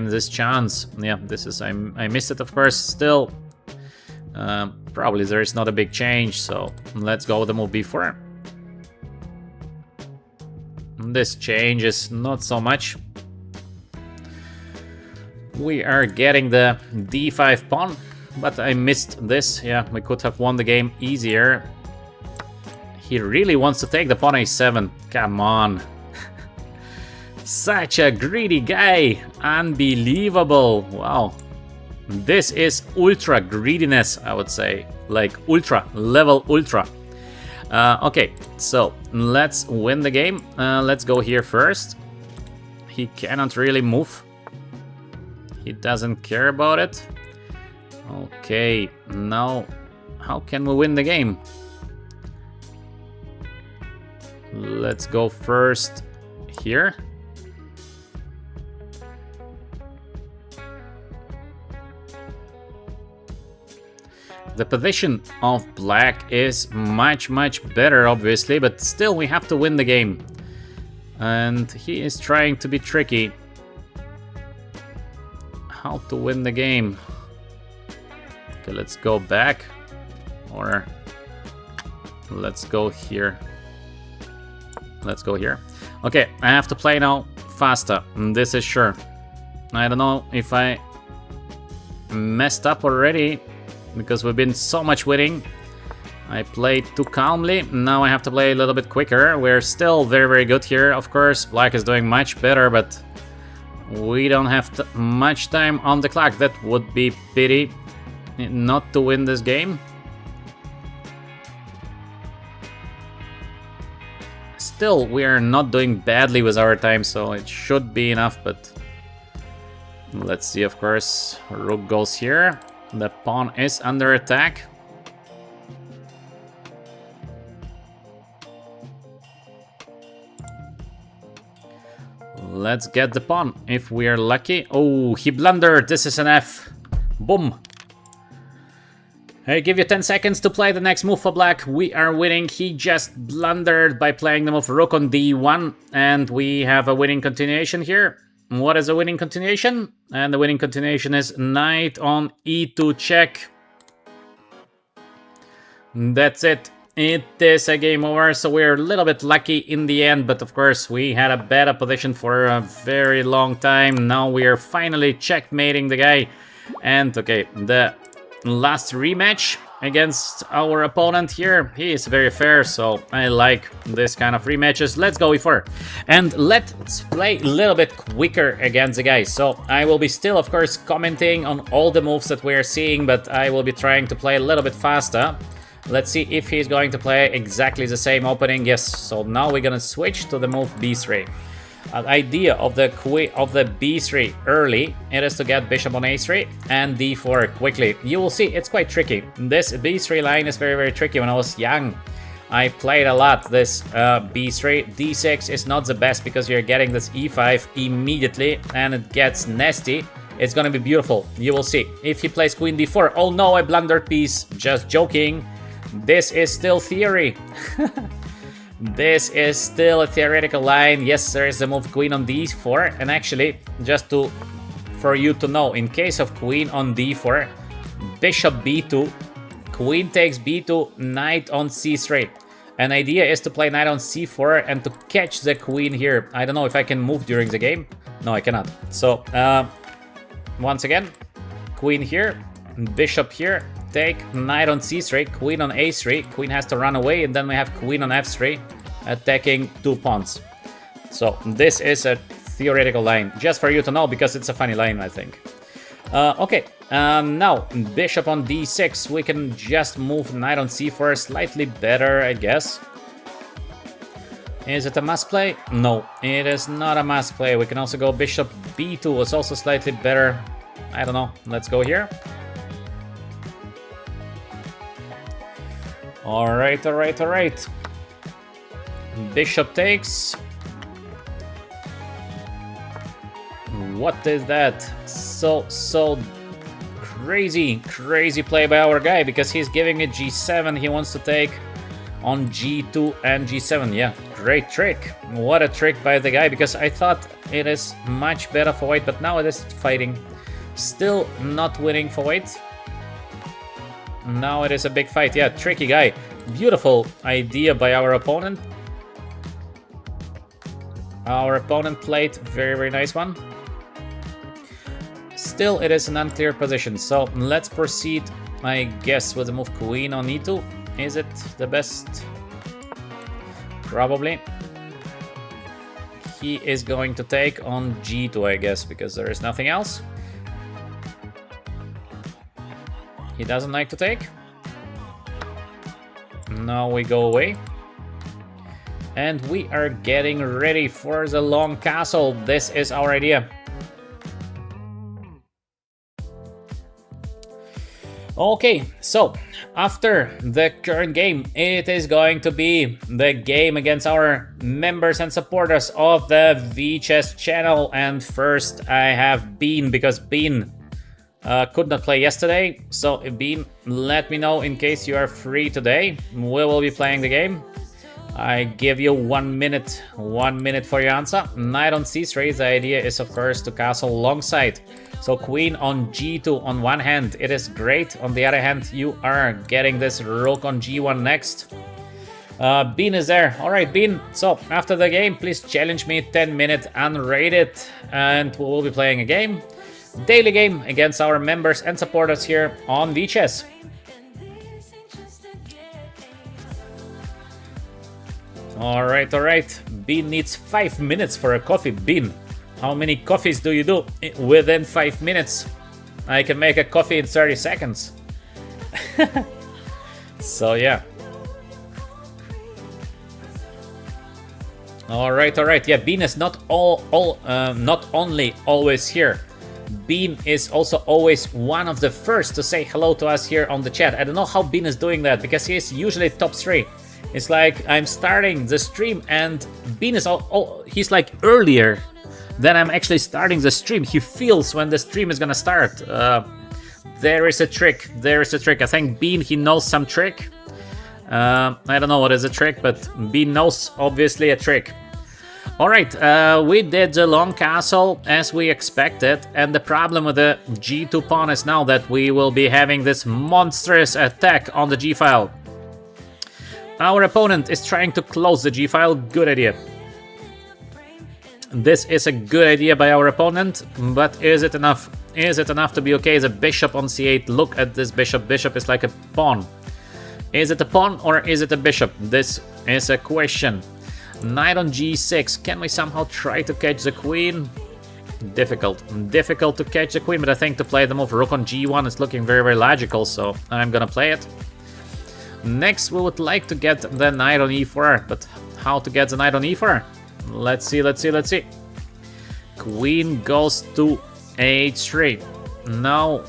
this chance. Yeah, this is... I missed it, of course. Still, probably there is not a big change, so let's go with the move b4. This changes not so much. We are getting the d5 pawn, but I missed this. Yeah, we could have won the game easier. He really wants to take the pawn a7. Come on. Such a greedy guy. Unbelievable. Wow. This is ultra greediness, I would say. Like ultra, level ultra. Okay, so let's win the game. Let's go here first. He cannot really move. He doesn't care about it. Okay, now how can we win the game? Let's go first here. The position of black is much better, obviously, but still we have to win the game. And he is trying to be tricky. How to win the game? Okay, let's go back, or let's go here. Let's go here. Okay, I have to play now faster. This is sure. I don't know if I messed up already, because we've been so much winning. I played too calmly. Now I have to play a little bit quicker. We're still very good here, of course. Black is doing much better, but we don't have much time on the clock. That would be pity not to win this game. Still, we are not doing badly with our time, so it should be enough, but let's see, of course. Rook goes here. The pawn is under attack. Let's get the pawn, if we are lucky. Oh, he blundered. This is an F. Boom. I give you 10 seconds to play the next move for black. We are winning. He just blundered by playing the move rook on d1. And we have a winning continuation here. What is a winning continuation? And the winning continuation is knight on e2 check. That's it. It is a game over, so we're a little bit lucky in the end, but of course we had a better position for a very long time. Now we are finally checkmating the guy. And okay, the last rematch against our opponent here, he is very fair, so I like this kind of rematches. Let's go e4 and let's play a little bit quicker against the guy. So I will be still, of course, commenting on all the moves that we are seeing, but I will be trying to play a little bit faster. Let's see if he's going to play exactly the same opening. Yes, so now we're gonna switch to the move b3. Idea of the b3 early, it is to get bishop on a3 and d4 quickly. You will see it's quite tricky. This b3 line is very, very tricky. When I was young, I played a lot this b3. d6 is not the best because you're getting this e5 immediately and it gets nasty. It's gonna be beautiful. You will see. If he plays queen d4, oh no, I blundered piece. Just joking. This is still theory. This is still a theoretical line. Yes, there is the move queen on d4. And actually, just for you to know, in case of queen on d4, bishop b2, queen takes b2, knight on c3. An idea is to play knight on c4 and to catch the queen here. I don't know if I can move during the game. No, I cannot. So, once again, queen here, bishop here. Take knight on c3, queen on a3, queen has to run away, and then we have queen on f3, attacking two pawns. So this is a theoretical line, just for you to know, because it's a funny line, I think. Okay, now bishop on d6, we can just move knight on c4, slightly better, I guess. Is it a must play? No, it is not a must play. We can also go bishop b2, it's also slightly better. I don't know, let's go here. Alright, alright, alright. Bishop takes. What is that? So crazy play by our guy, because he's giving me g7. He wants to take on g2 and g7. Yeah, great trick. What a trick by the guy, because I thought it is much better for white, but now it is fighting. Still not winning for white. Now it is a big fight. Yeah, tricky guy. Beautiful idea by our opponent. Our opponent played very, very nice one. Still, it is an unclear position. So let's proceed, I guess, with the move queen on e2. Is it the best? Probably. He is going to take on g2, I guess, because there is nothing else. He doesn't like to take. Now we go away. And we are getting ready for the long castle. This is our idea. Okay, so after the current game, it is going to be the game against our members and supporters of the VChess channel. And first I have Bean, because Bean could not play yesterday. So Bean, let me know in case you are free today. We will be playing the game. I give you 1 minute for your answer. Knight on c3, the idea is of course to castle alongside. So queen on g2 on one hand, it is great. On the other hand, you are getting this rook on g1 next. Bean is there. Alright, Bean. So after the game, please challenge me 10-minute unrated, and we will be playing a game. Daily game against our members and supporters here on VChess. Alright. Bean needs 5 minutes for a coffee. Bean, how many coffees do you do within 5 minutes? I can make a coffee in 30 seconds. So yeah. All right. Yeah, Bean is not not only always here. Bean is also always one of the first to say hello to us here on the chat. I don't know how Bean is doing that, because he is usually top 3. It's like I'm starting the stream and Bean is he's like earlier than I'm actually starting the stream. He feels when the stream is gonna start. There is a trick. There is a trick. I think Bean, he knows some trick. I don't know what is a trick, but Bean knows obviously a trick. Alright, we did the long castle as we expected, and the problem with the g2 pawn is now that we will be having this monstrous attack on the g-file. Our opponent is trying to close the g-file. Good idea. This is a good idea by our opponent, but is it enough? Is it enough to be okay? The bishop on c8. Look at this bishop. Bishop is like a pawn. Is it a pawn or is it a bishop? This is a question. Knight on g6. Can we somehow try to catch the queen? Difficult. Difficult to catch the queen, but I think to play the move rook on g1 is looking very, very logical, so I'm gonna play it. Next, we would like to get the knight on e4, but how to get the knight on e4? Let's see, let's see, let's see. Queen goes to h3. Now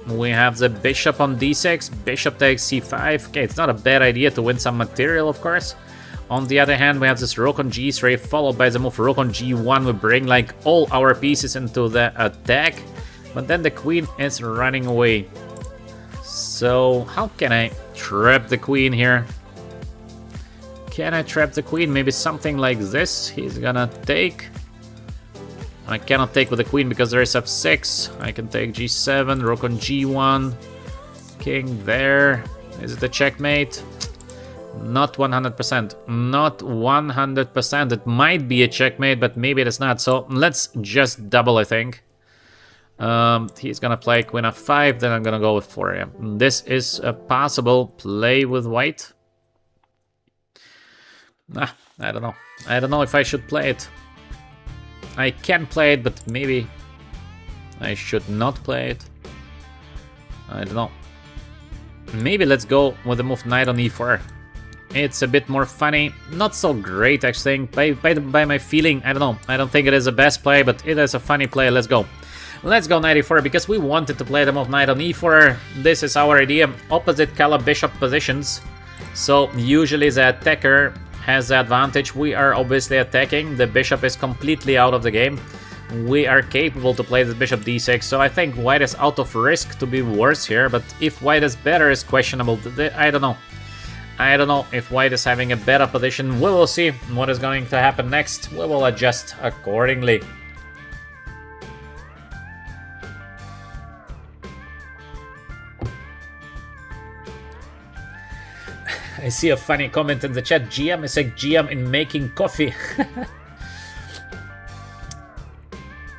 we have the bishop on d6. Bishop takes c5. Okay, it's not a bad idea to win some material, of course. On the other hand, we have this rook on g3, followed by the move rook on g1. We bring like all our pieces into the attack, but then the queen is running away. So how can I trap the queen here? Can I trap the queen? Maybe something like this. He's gonna take. I cannot take with the queen because there is f6. I can take g7, rook on g1, king there. Is it a checkmate? Not 100%. Not 100%. It might be a checkmate, but maybe it is not. So let's just double, I think. He's gonna play queen f5, then I'm gonna go with 4. Yeah. This is a possible play with white. I don't know. I don't know if I should play it. I can play it, but maybe I should not play it. I don't know. Maybe let's go with the move knight on e4. It's a bit more funny. Not so great, actually. By my feeling, I don't know. I don't think it is the best play, but it is a funny play. Let's go. Let's go knight e4, because we wanted to play the move knight on e4. This is our idea. Opposite color bishop positions. So usually the attacker has the advantage. We are obviously attacking. The bishop is completely out of the game. We are capable to play the bishop d6, so I think white is out of risk to be worse here, but if white is better is questionable. I don't know. I don't know if white is having a better position. We will see what is going to happen next. We will adjust accordingly. I see a funny comment in the chat. GM is like GM in making coffee.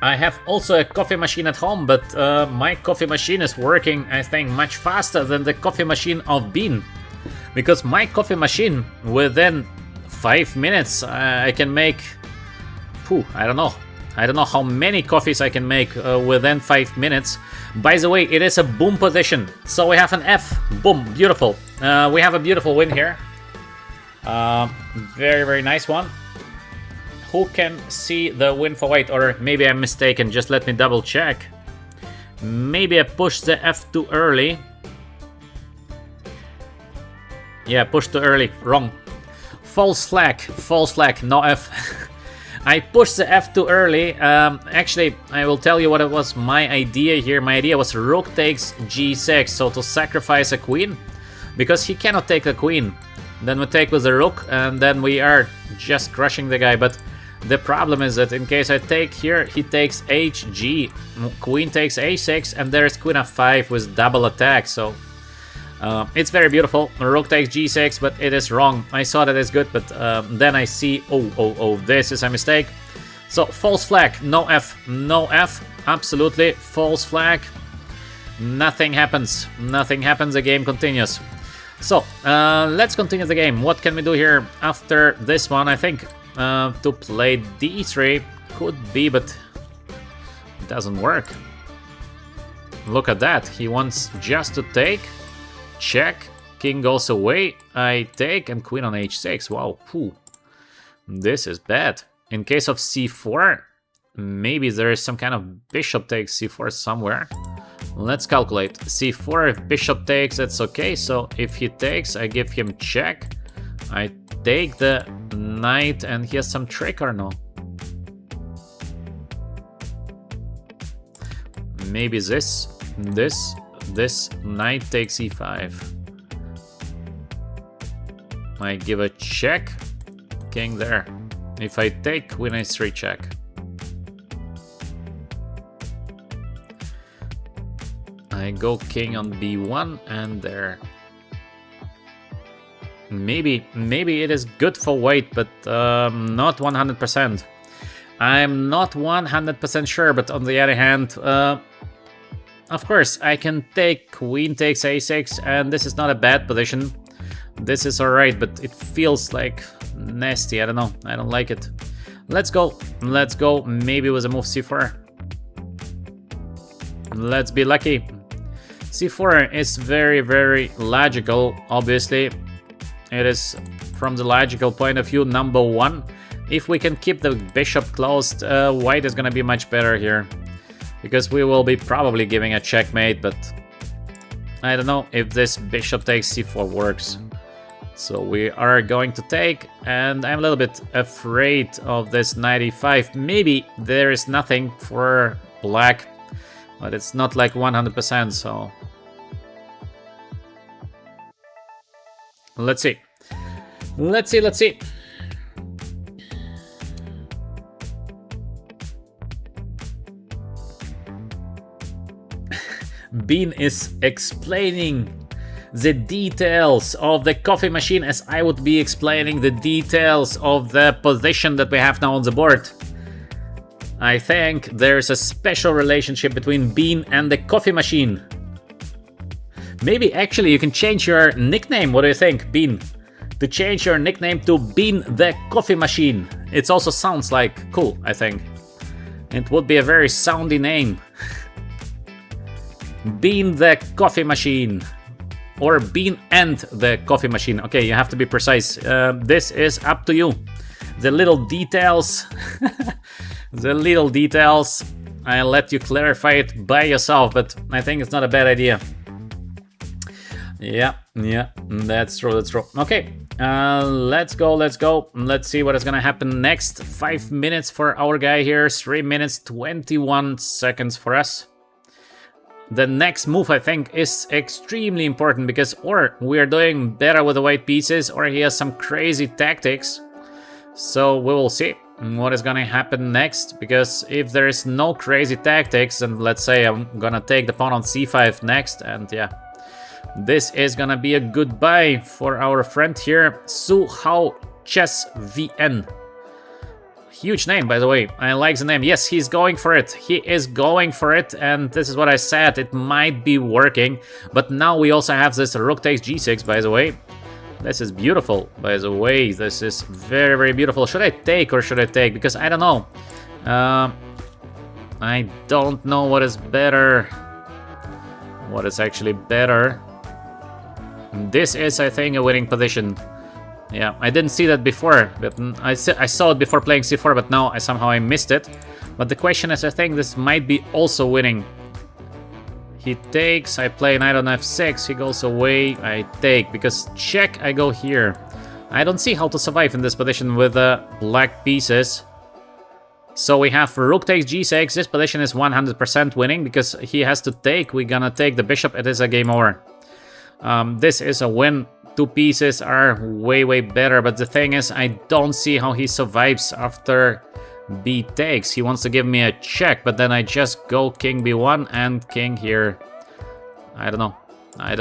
I have also a coffee machine at home, but my coffee machine is working, I think, much faster than the coffee machine of Bean. Because my coffee machine, within 5 minutes, I can make... I don't know. I don't know how many coffees I can make within 5 minutes. By the way, it is a boom position. So we have an F. Boom. Beautiful. We have a beautiful win here. Very, very nice one. Who can see the win for white? Or maybe I'm mistaken. Just let me double check. Maybe I pushed the F too early. Yeah, pushed too early. Wrong. False flag. False flag. No F. I pushed the F too early. Actually, I will tell you what it was my idea here. My idea was rook takes g6, so to sacrifice a queen, because he cannot take a queen. Then we take with the rook, and then we are just crushing the guy. But the problem is that in case I take here, he takes hg, queen takes a6, and there is queen f5 with double attack. So it's very beautiful. Rook takes g6, but it is wrong. I saw that it's good, but then I see, oh, this is a mistake. So false flag, no F, no F, absolutely false flag. Nothing happens, nothing happens, the game continues. So let's continue the game. What can we do here after this one? I think to play d3 could be, but it doesn't work. Look at that, he wants just to take. Check, king goes away, I take, and queen on h6. Wow, This is bad. In case of c4, maybe there is some kind of bishop takes c4 somewhere. Let's calculate. c4, if bishop takes, that's okay. So if he takes, I give him check. I take the knight, and he has some trick or no? Maybe this, knight takes e5. I give a check, king there. If I take, queen a3 check. I go king on b1 and there. Maybe it is good for white, but not 100%. I'm not 100% sure, but on the other hand, of course, I can take queen takes a6, and this is not a bad position. This is alright, but it feels like nasty. I don't know. I don't like it. Let's go. Let's go. Maybe with a move c4. Let's be lucky. c4 is very, very logical, obviously. It is, from the logical point of view, number one. If we can keep the bishop closed, white is going to be much better here. Because we will be probably giving a checkmate, but I don't know if this bishop takes c4 works. So we are going to take, and I'm a little bit afraid of this knight e5. Maybe there is nothing for black, but it's not like 100%, so... Let's see. Let's see. Bean is explaining the details of the coffee machine as I would be explaining the details of the position that we have now on the board. I think there's a special relationship between Bean and the coffee machine. Maybe actually you can change your nickname. What do you think, Bean? To change your nickname to Bean the Coffee Machine. It also sounds like cool, I think. It would be a very soundy name. Bean the Coffee Machine. Or Bean and the Coffee Machine. Okay, you have to be precise. This is up to you. The little details. The little details. I'll let you clarify it by yourself, but I think it's not a bad idea. Yeah, that's true. Okay, let's go. Let's see what is gonna happen next. 5 minutes for our guy here, 3 minutes, 21 seconds for us. The next move, I think, is extremely important because or we are doing better with the white pieces or he has some crazy tactics. So we will see what is gonna happen next, because if there is no crazy tactics, and let's say I'm gonna take the pawn on c5 next, and yeah, this is gonna be a goodbye for our friend here, Su Hao Chess VN. Huge name, by the way. I like the name. Yes, he's going for it. He is going for it, and this is what I said. It might be working, but now we also have this rook takes g6, by the way. This is beautiful, by the way. This is very, very beautiful. Should I take or should I take? Because I don't know. I don't know what is better. What is actually better? This is, I think, a winning position. Yeah, I didn't see that before, but I saw it before playing c4, but now I missed it. But the question is, I think this might be also winning. He takes, I play knight on f6, he goes away, I take, because check, I go here. I don't see how to survive in this position with black pieces. So we have rook takes g6, this position is 100% winning, because he has to take, we're gonna take the bishop, it is a game over. This is a win. Two pieces are way, way better, but the thing is, I don't see how he survives after b takes. He wants to give me a check, but then I just go king b1 and king here. I don't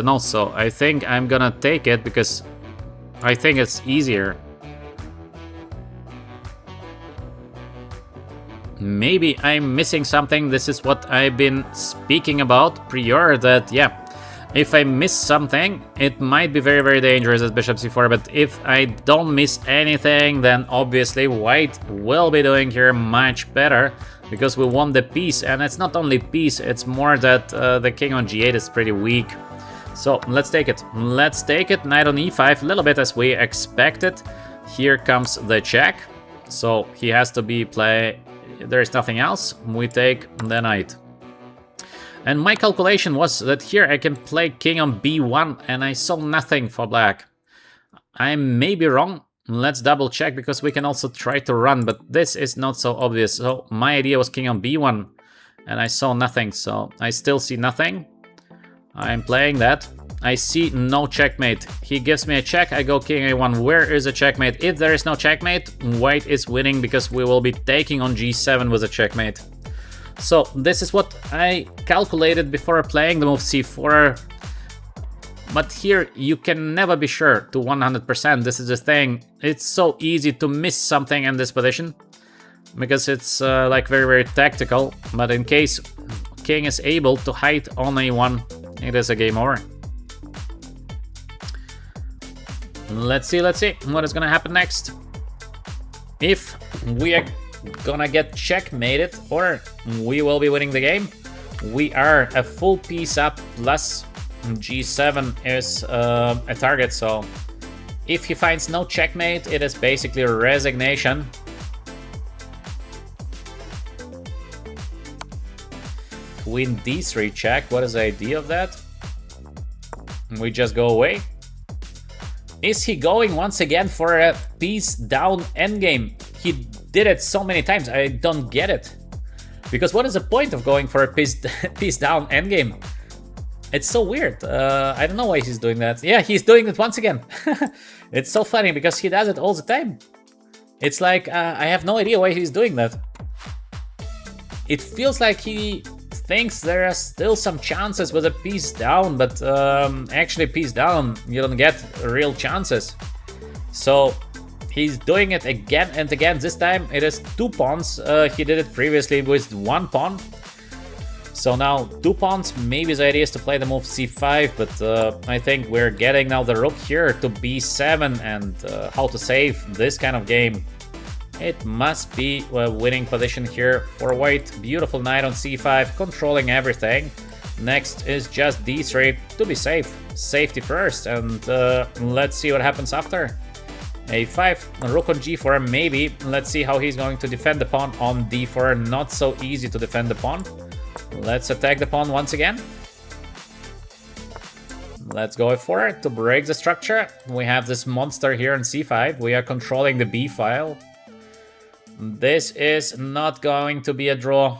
know. So I think I'm gonna take it because I think it's easier. Maybe I'm missing something. This is what I've been speaking about prior, that yeah, if I miss something, it might be very, very dangerous as bishop c4, but if I don't miss anything, then obviously white will be doing here much better, because we won the piece, and it's not only piece, it's more that the king on g8 is pretty weak. So let's take it. Let's take it. Knight on e5, a little bit as we expected. Here comes the check. So he has to be play. There is nothing else. We take the knight. And my calculation was that here I can play king on b1, and I saw nothing for black. I may be wrong. Let's double check, because we can also try to run, but this is not so obvious. So my idea was king on b1, and I saw nothing, so I still see nothing. I'm playing that. I see no checkmate. He gives me a check, I go king a1. Where is a checkmate? If there is no checkmate, white is winning, because we will be taking on g7 with a checkmate. So this is what I calculated before playing the move c4. But here you can never be sure to 100%. This is the thing. It's so easy to miss something in this position, because it's like very tactical. But in case king is able to hide on a1, it is a game over. Let's see what is gonna happen next. If we are gonna get checkmated, or we will be winning the game. We are a full piece up, plus g7 is a target, so if he finds no checkmate, it is basically a resignation. Queen d3 check, what is the idea of that? We just go away. Is he going once again for a piece down endgame? He did it so many times, I don't get it. Because what is the point of going for a piece down endgame? It's so weird. I don't know why he's doing that. Yeah, he's doing it once again. It's so funny, because he does it all the time. It's like, I have no idea why he's doing that. It feels like he thinks there are still some chances with a piece down, but actually piece down, you don't get real chances. So he's doing it again and again. This time it is 2 pawns. He did it previously with 1 pawn. So now 2 pawns. Maybe the idea is to play the move c5, but I think we're getting now the rook here to b7, and how to save this kind of game. It must be a winning position here for white. Beautiful knight on c5, controlling everything. Next is just d3 to be safe. Safety first, and let's see what happens after. a5, rook on g4, maybe. Let's see how he's going to defend the pawn on d4. Not so easy to defend the pawn. Let's attack the pawn once again. Let's go f4 to break the structure. We have this monster here on c5. We are controlling the b file. This is not going to be a draw.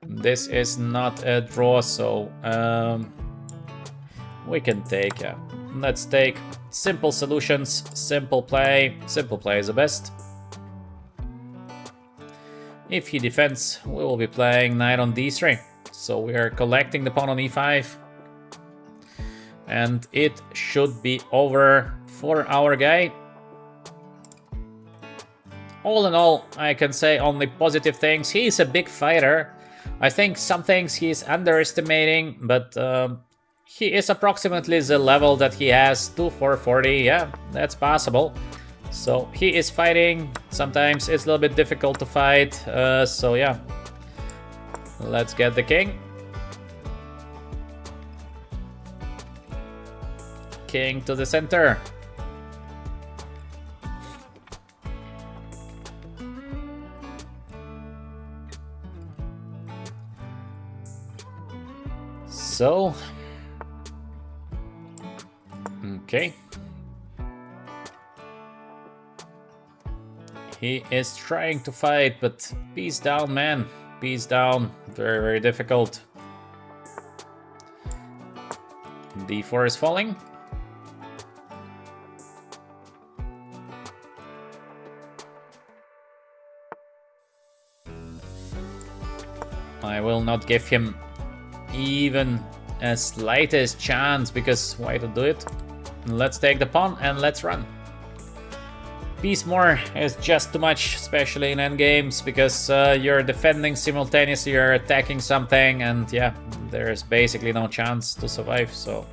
This is not a draw, so we can take. Let's take simple solutions, simple play. Simple play is the best. If he defends, we will be playing knight on d3. So we are collecting the pawn on e5. And it should be over for our guy. All in all, I can say only positive things. He's a big fighter. I think some things he's underestimating, but he is approximately the level that he has, 2-4-40. Yeah, that's possible. So he is fighting. Sometimes it's a little bit difficult to fight. So yeah, let's get the king. King to the center. So, okay. He is trying to fight, but piece down, man. Piece down. Very difficult. d4 is falling. I will not give him even a slightest chance, because why to do it? Let's take the pawn and let's run. Piece more is just too much, especially in endgames, because you're defending simultaneously, you're attacking something, and yeah, there's basically no chance to survive. So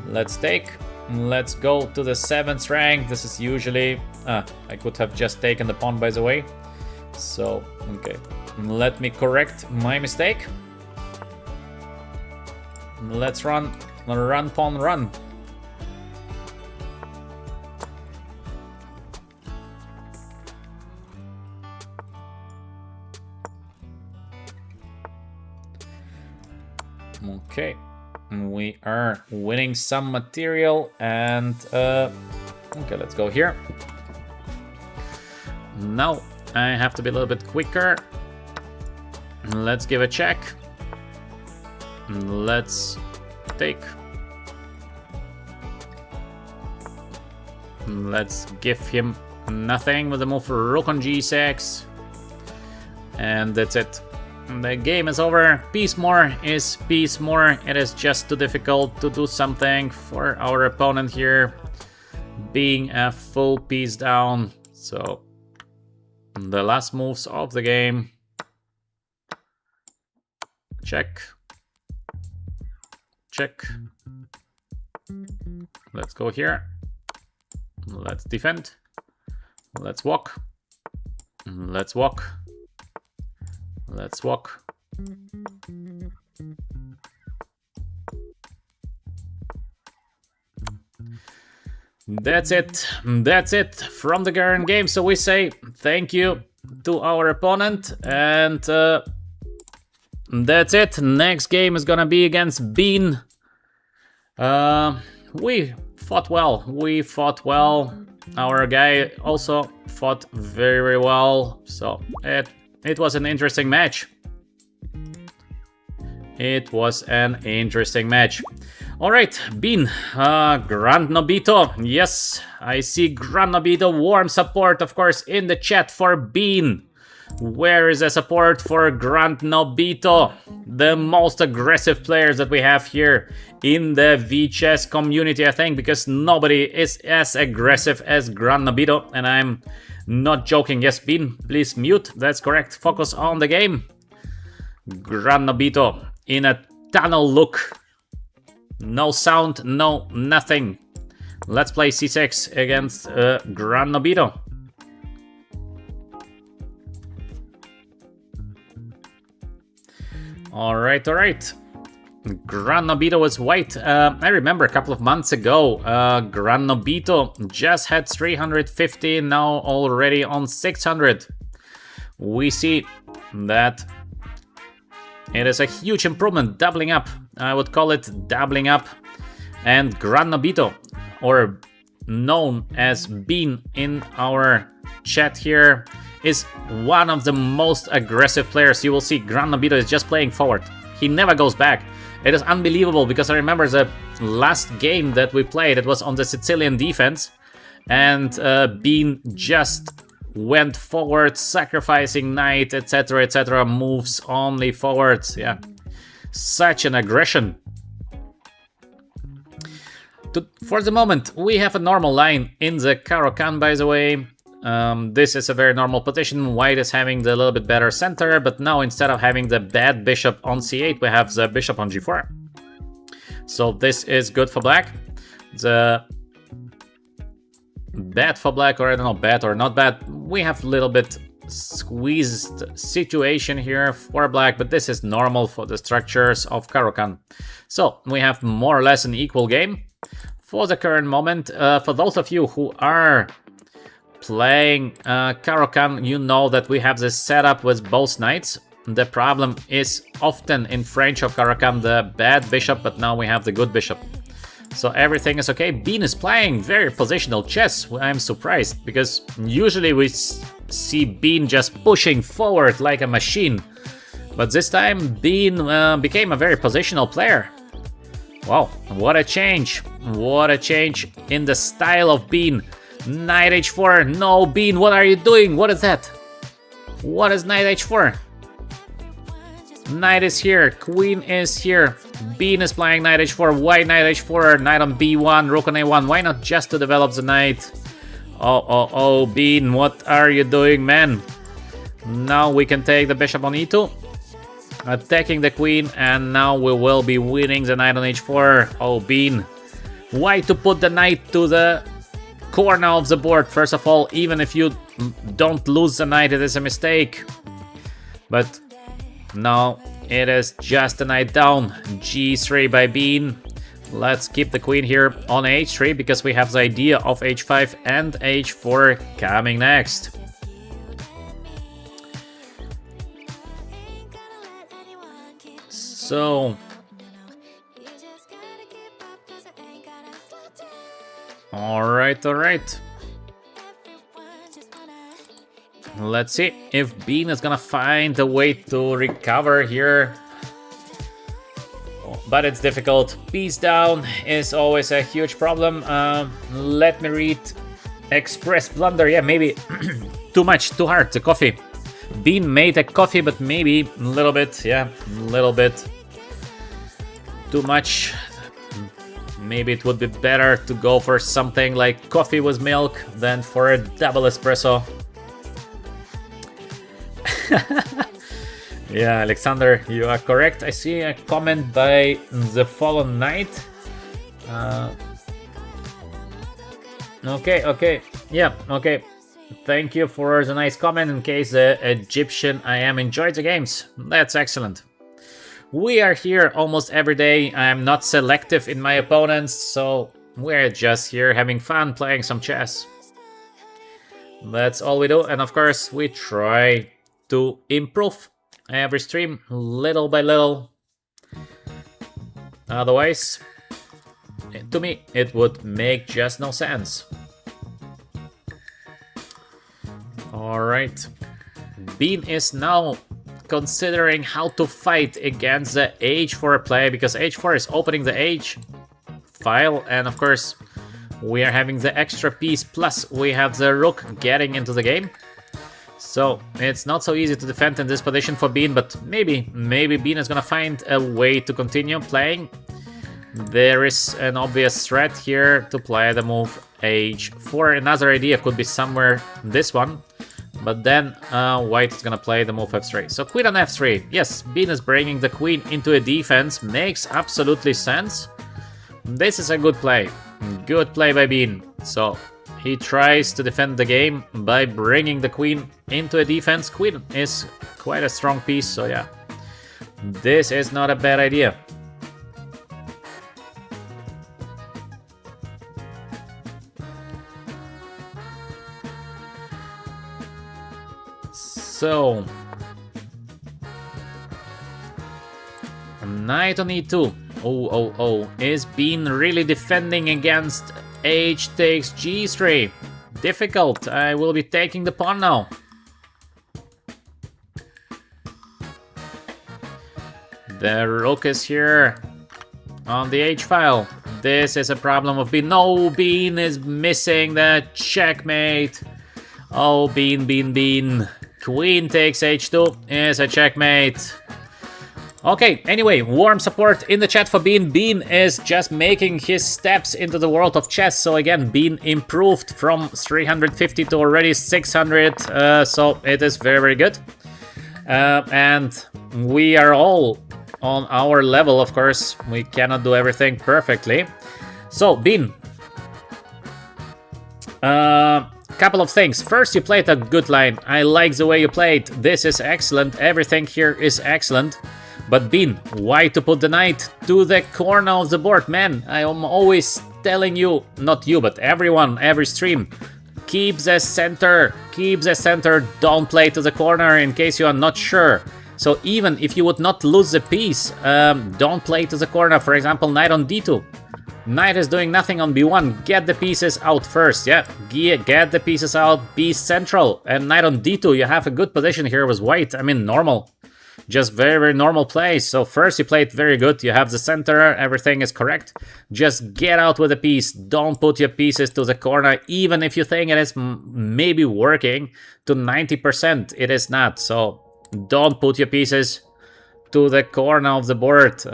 let's take. Let's go to the 7th rank. This is usually... I could have just taken the pawn, by the way. So, okay. Let me correct my mistake. Let's run. Run, pawn, run. Okay, we are winning some material, and okay, let's go here. Now I have to be a little bit quicker. Let's give a check. Let's take. Let's give him nothing with the move for rook on g6. And that's it. The game is over. Piece more is piece more. It is just too difficult to do something for our opponent here, being a full piece down. So the last moves of the game. Check. Check. Let's go here. Let's defend. Let's walk. Let's walk. Let's walk. That's it. That's it from the current game. So we say thank you to our opponent, and that's it. Next game is gonna be against Bean. We fought well. We fought well. Our guy also fought very, very well. So it was an interesting match. It was an interesting match. Alright, Bean, Grand Nobito. Yes, I see Grand Nobito. Warm support, of course, in the chat for Bean. Where is the support for Grand Nobito? The most aggressive players that we have here in the VChess community, I think, because nobody is as aggressive as Grand Nobito, and I'm not joking. Yes, Bean, please mute. That's correct. Focus on the game. Grand Nobito in a tunnel look. No sound, no nothing. Let's play c6 against Grand Nobito. Alright, alright. Grand Nobito is white. I remember a couple of months ago, Grand Nobito just had 350, now already on 600. We see that it is a huge improvement, doubling up. I would call it doubling up. And Grand Nobito, or known as Bean in our chat here, is one of the most aggressive players. You will see Grand Nobito is just playing forward. He never goes back. It is unbelievable, because I remember the last game that we played, it was on the Sicilian defense, and Bean just went forward, sacrificing knight, etc, etc, moves only forwards. Yeah, such an aggression. For the moment, we have a normal line in the Caro-Kann, by the way. This is a very normal position. White is having the little bit better center, but now instead of having the bad bishop on c8, we have the bishop on g4. So this is good for black. The bad for black, or I don't know, bad or not bad, we have a little bit squeezed situation here for black, but this is normal for the structures of Caro-Kann. So we have more or less an equal game for the current moment. For those of you who are playing Caro-Kann, you know that we have this setup with both knights. The problem is often in French of Caro-Kann the bad bishop, but now we have the good bishop. So everything is okay. Bean is playing very positional chess. I'm surprised, because usually we see Bean just pushing forward like a machine. But this time Bean became a very positional player. Wow, what a change. What a change in the style of Bean. Knight h4. No, Bean, what are you doing? What is that? What is knight h4? Knight is here, queen is here. Bean is playing knight h4. Why knight h4? Knight on b1, rook on a1. Why not just to develop the knight? Oh, Bean, what are you doing, man? Now we can take the bishop on e2, attacking the queen, and now we will be winning the knight on h4. Oh, Bean, why to put the knight to the corner of the board? First of all, even if you don't lose the knight, it is a mistake. But no, it is just a knight down. g3 by Bean. Let's keep the queen here on h3, because we have the idea of h5 and h4 coming next. So Alright, alright. Let's see if Bean is gonna find a way to recover here. But it's difficult. Piece down is always a huge problem. Let me read. Express blunder. Yeah, maybe too much, too hard. The coffee. Bean made a coffee, but maybe a little bit. Yeah, a little bit too much. Maybe it would be better to go for something like coffee with milk than for a double espresso. Yeah, Alexander, you are correct. I see a comment by the Fallen Knight. Okay. Yeah, okay. Thank you for the nice comment. In case the Egyptian I am enjoyed the games. That's excellent. We are here almost every day. I'm not selective in my opponents, so we're just here having fun playing some chess. That's all we do, and of course we try to improve every stream little by little. Otherwise, to me, it would make just no sense. Alright. Bean is now considering how to fight against the h4 play, because h4 is opening the h file, and of course we are having the extra piece, plus we have the rook getting into the game. So it's not so easy to defend in this position for Bean, but maybe Bean is gonna find a way to continue playing. There is an obvious threat here to play the move h4. Another idea could be somewhere this one, but then white is gonna play the move f3. So queen on f3. Yes, Bean is bringing the queen into a defense. Makes absolutely sense. This is a good play. Good play by Bean. So he tries to defend the game by bringing the queen into a defense. Queen is quite a strong piece, so yeah. This is not a bad idea. So, knight on e2. Oh. Is Bean really defending against h takes g3? Difficult. I will be taking the pawn now. The rook is here on the h file. This is a problem of Bean. No, Bean is missing the checkmate. Oh, Bean. Queen takes h2 is a checkmate. Okay, anyway, warm support in the chat for Bean. Bean is just making his steps into the world of chess. So again, Bean improved from 350 to already 600. So it is very, very good. And we are all on our level, of course. We cannot do everything perfectly. So, Bean. Couple of things. First, you played a good line. I like the way you played. This is excellent. Everything here is excellent. But Bean, why to put the knight to the corner of the board? Man, I am always telling you, not you, but everyone, every stream, keep the center, don't play to the corner in case you are not sure. So even if you would not lose the piece, don't play to the corner. For example, knight on d2. Knight is doing nothing on b1. Get the pieces out first, yeah. Get the pieces out, be central. And knight on d2, you have a good position here with white. I mean, normal. Just very, very normal play. So first you played very good. You have the center, everything is correct. Just get out with a piece. Don't put your pieces to the corner, even if you think it is maybe working to 90%. It is not. So don't put your pieces to the corner of the board.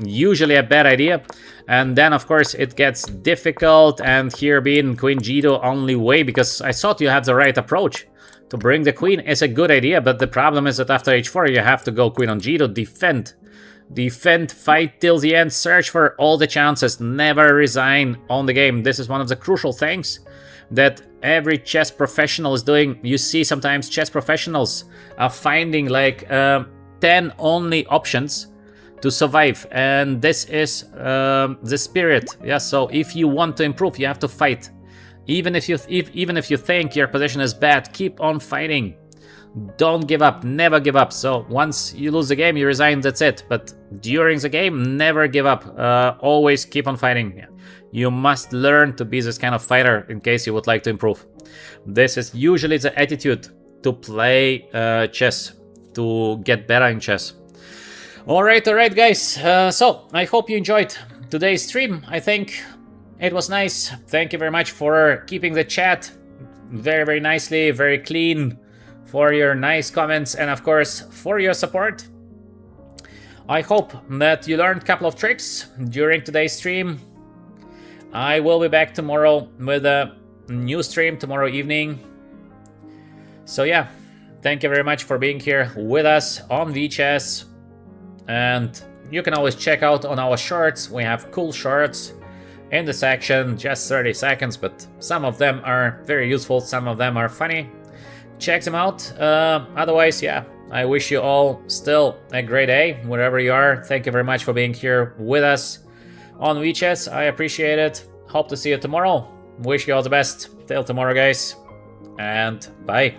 Usually a bad idea. And then of course it gets difficult, and here being queen g2 only way, because I thought you had the right approach. To bring the queen is a good idea, but the problem is that after h4 you have to go queen on g2, defend, fight till the end, search for all the chances, never resign on the game. This is one of the crucial things that every chess professional is doing. You see sometimes chess professionals are finding like 10 only options to survive, and this is the spirit. Yeah, so if you want to improve, you have to fight. Even if you think your position is bad, keep on fighting. Don't give up, never give up. So once you lose the game, you resign, that's it. But during the game, never give up. Always keep on fighting. You must learn to be this kind of fighter in case you would like to improve. This is usually the attitude to play chess, to get better in chess. Alright guys, so I hope you enjoyed today's stream. I think it was nice. Thank you very much for keeping the chat very nicely, very clean, for your nice comments, and of course for your support. I hope that you learned a couple of tricks during today's stream. I will be back tomorrow with a new stream tomorrow evening. So yeah, thank you very much for being here with us on VChess. And you can always check out on our shorts. We have cool shorts in the section, just 30 seconds, but some of them are very useful, some of them are funny. Check them out. Otherwise, yeah, I wish you all still a great day, wherever you are. Thank you very much for being here with us on VChess. I appreciate it. Hope to see you tomorrow. Wish you all the best. Till tomorrow, guys. And bye.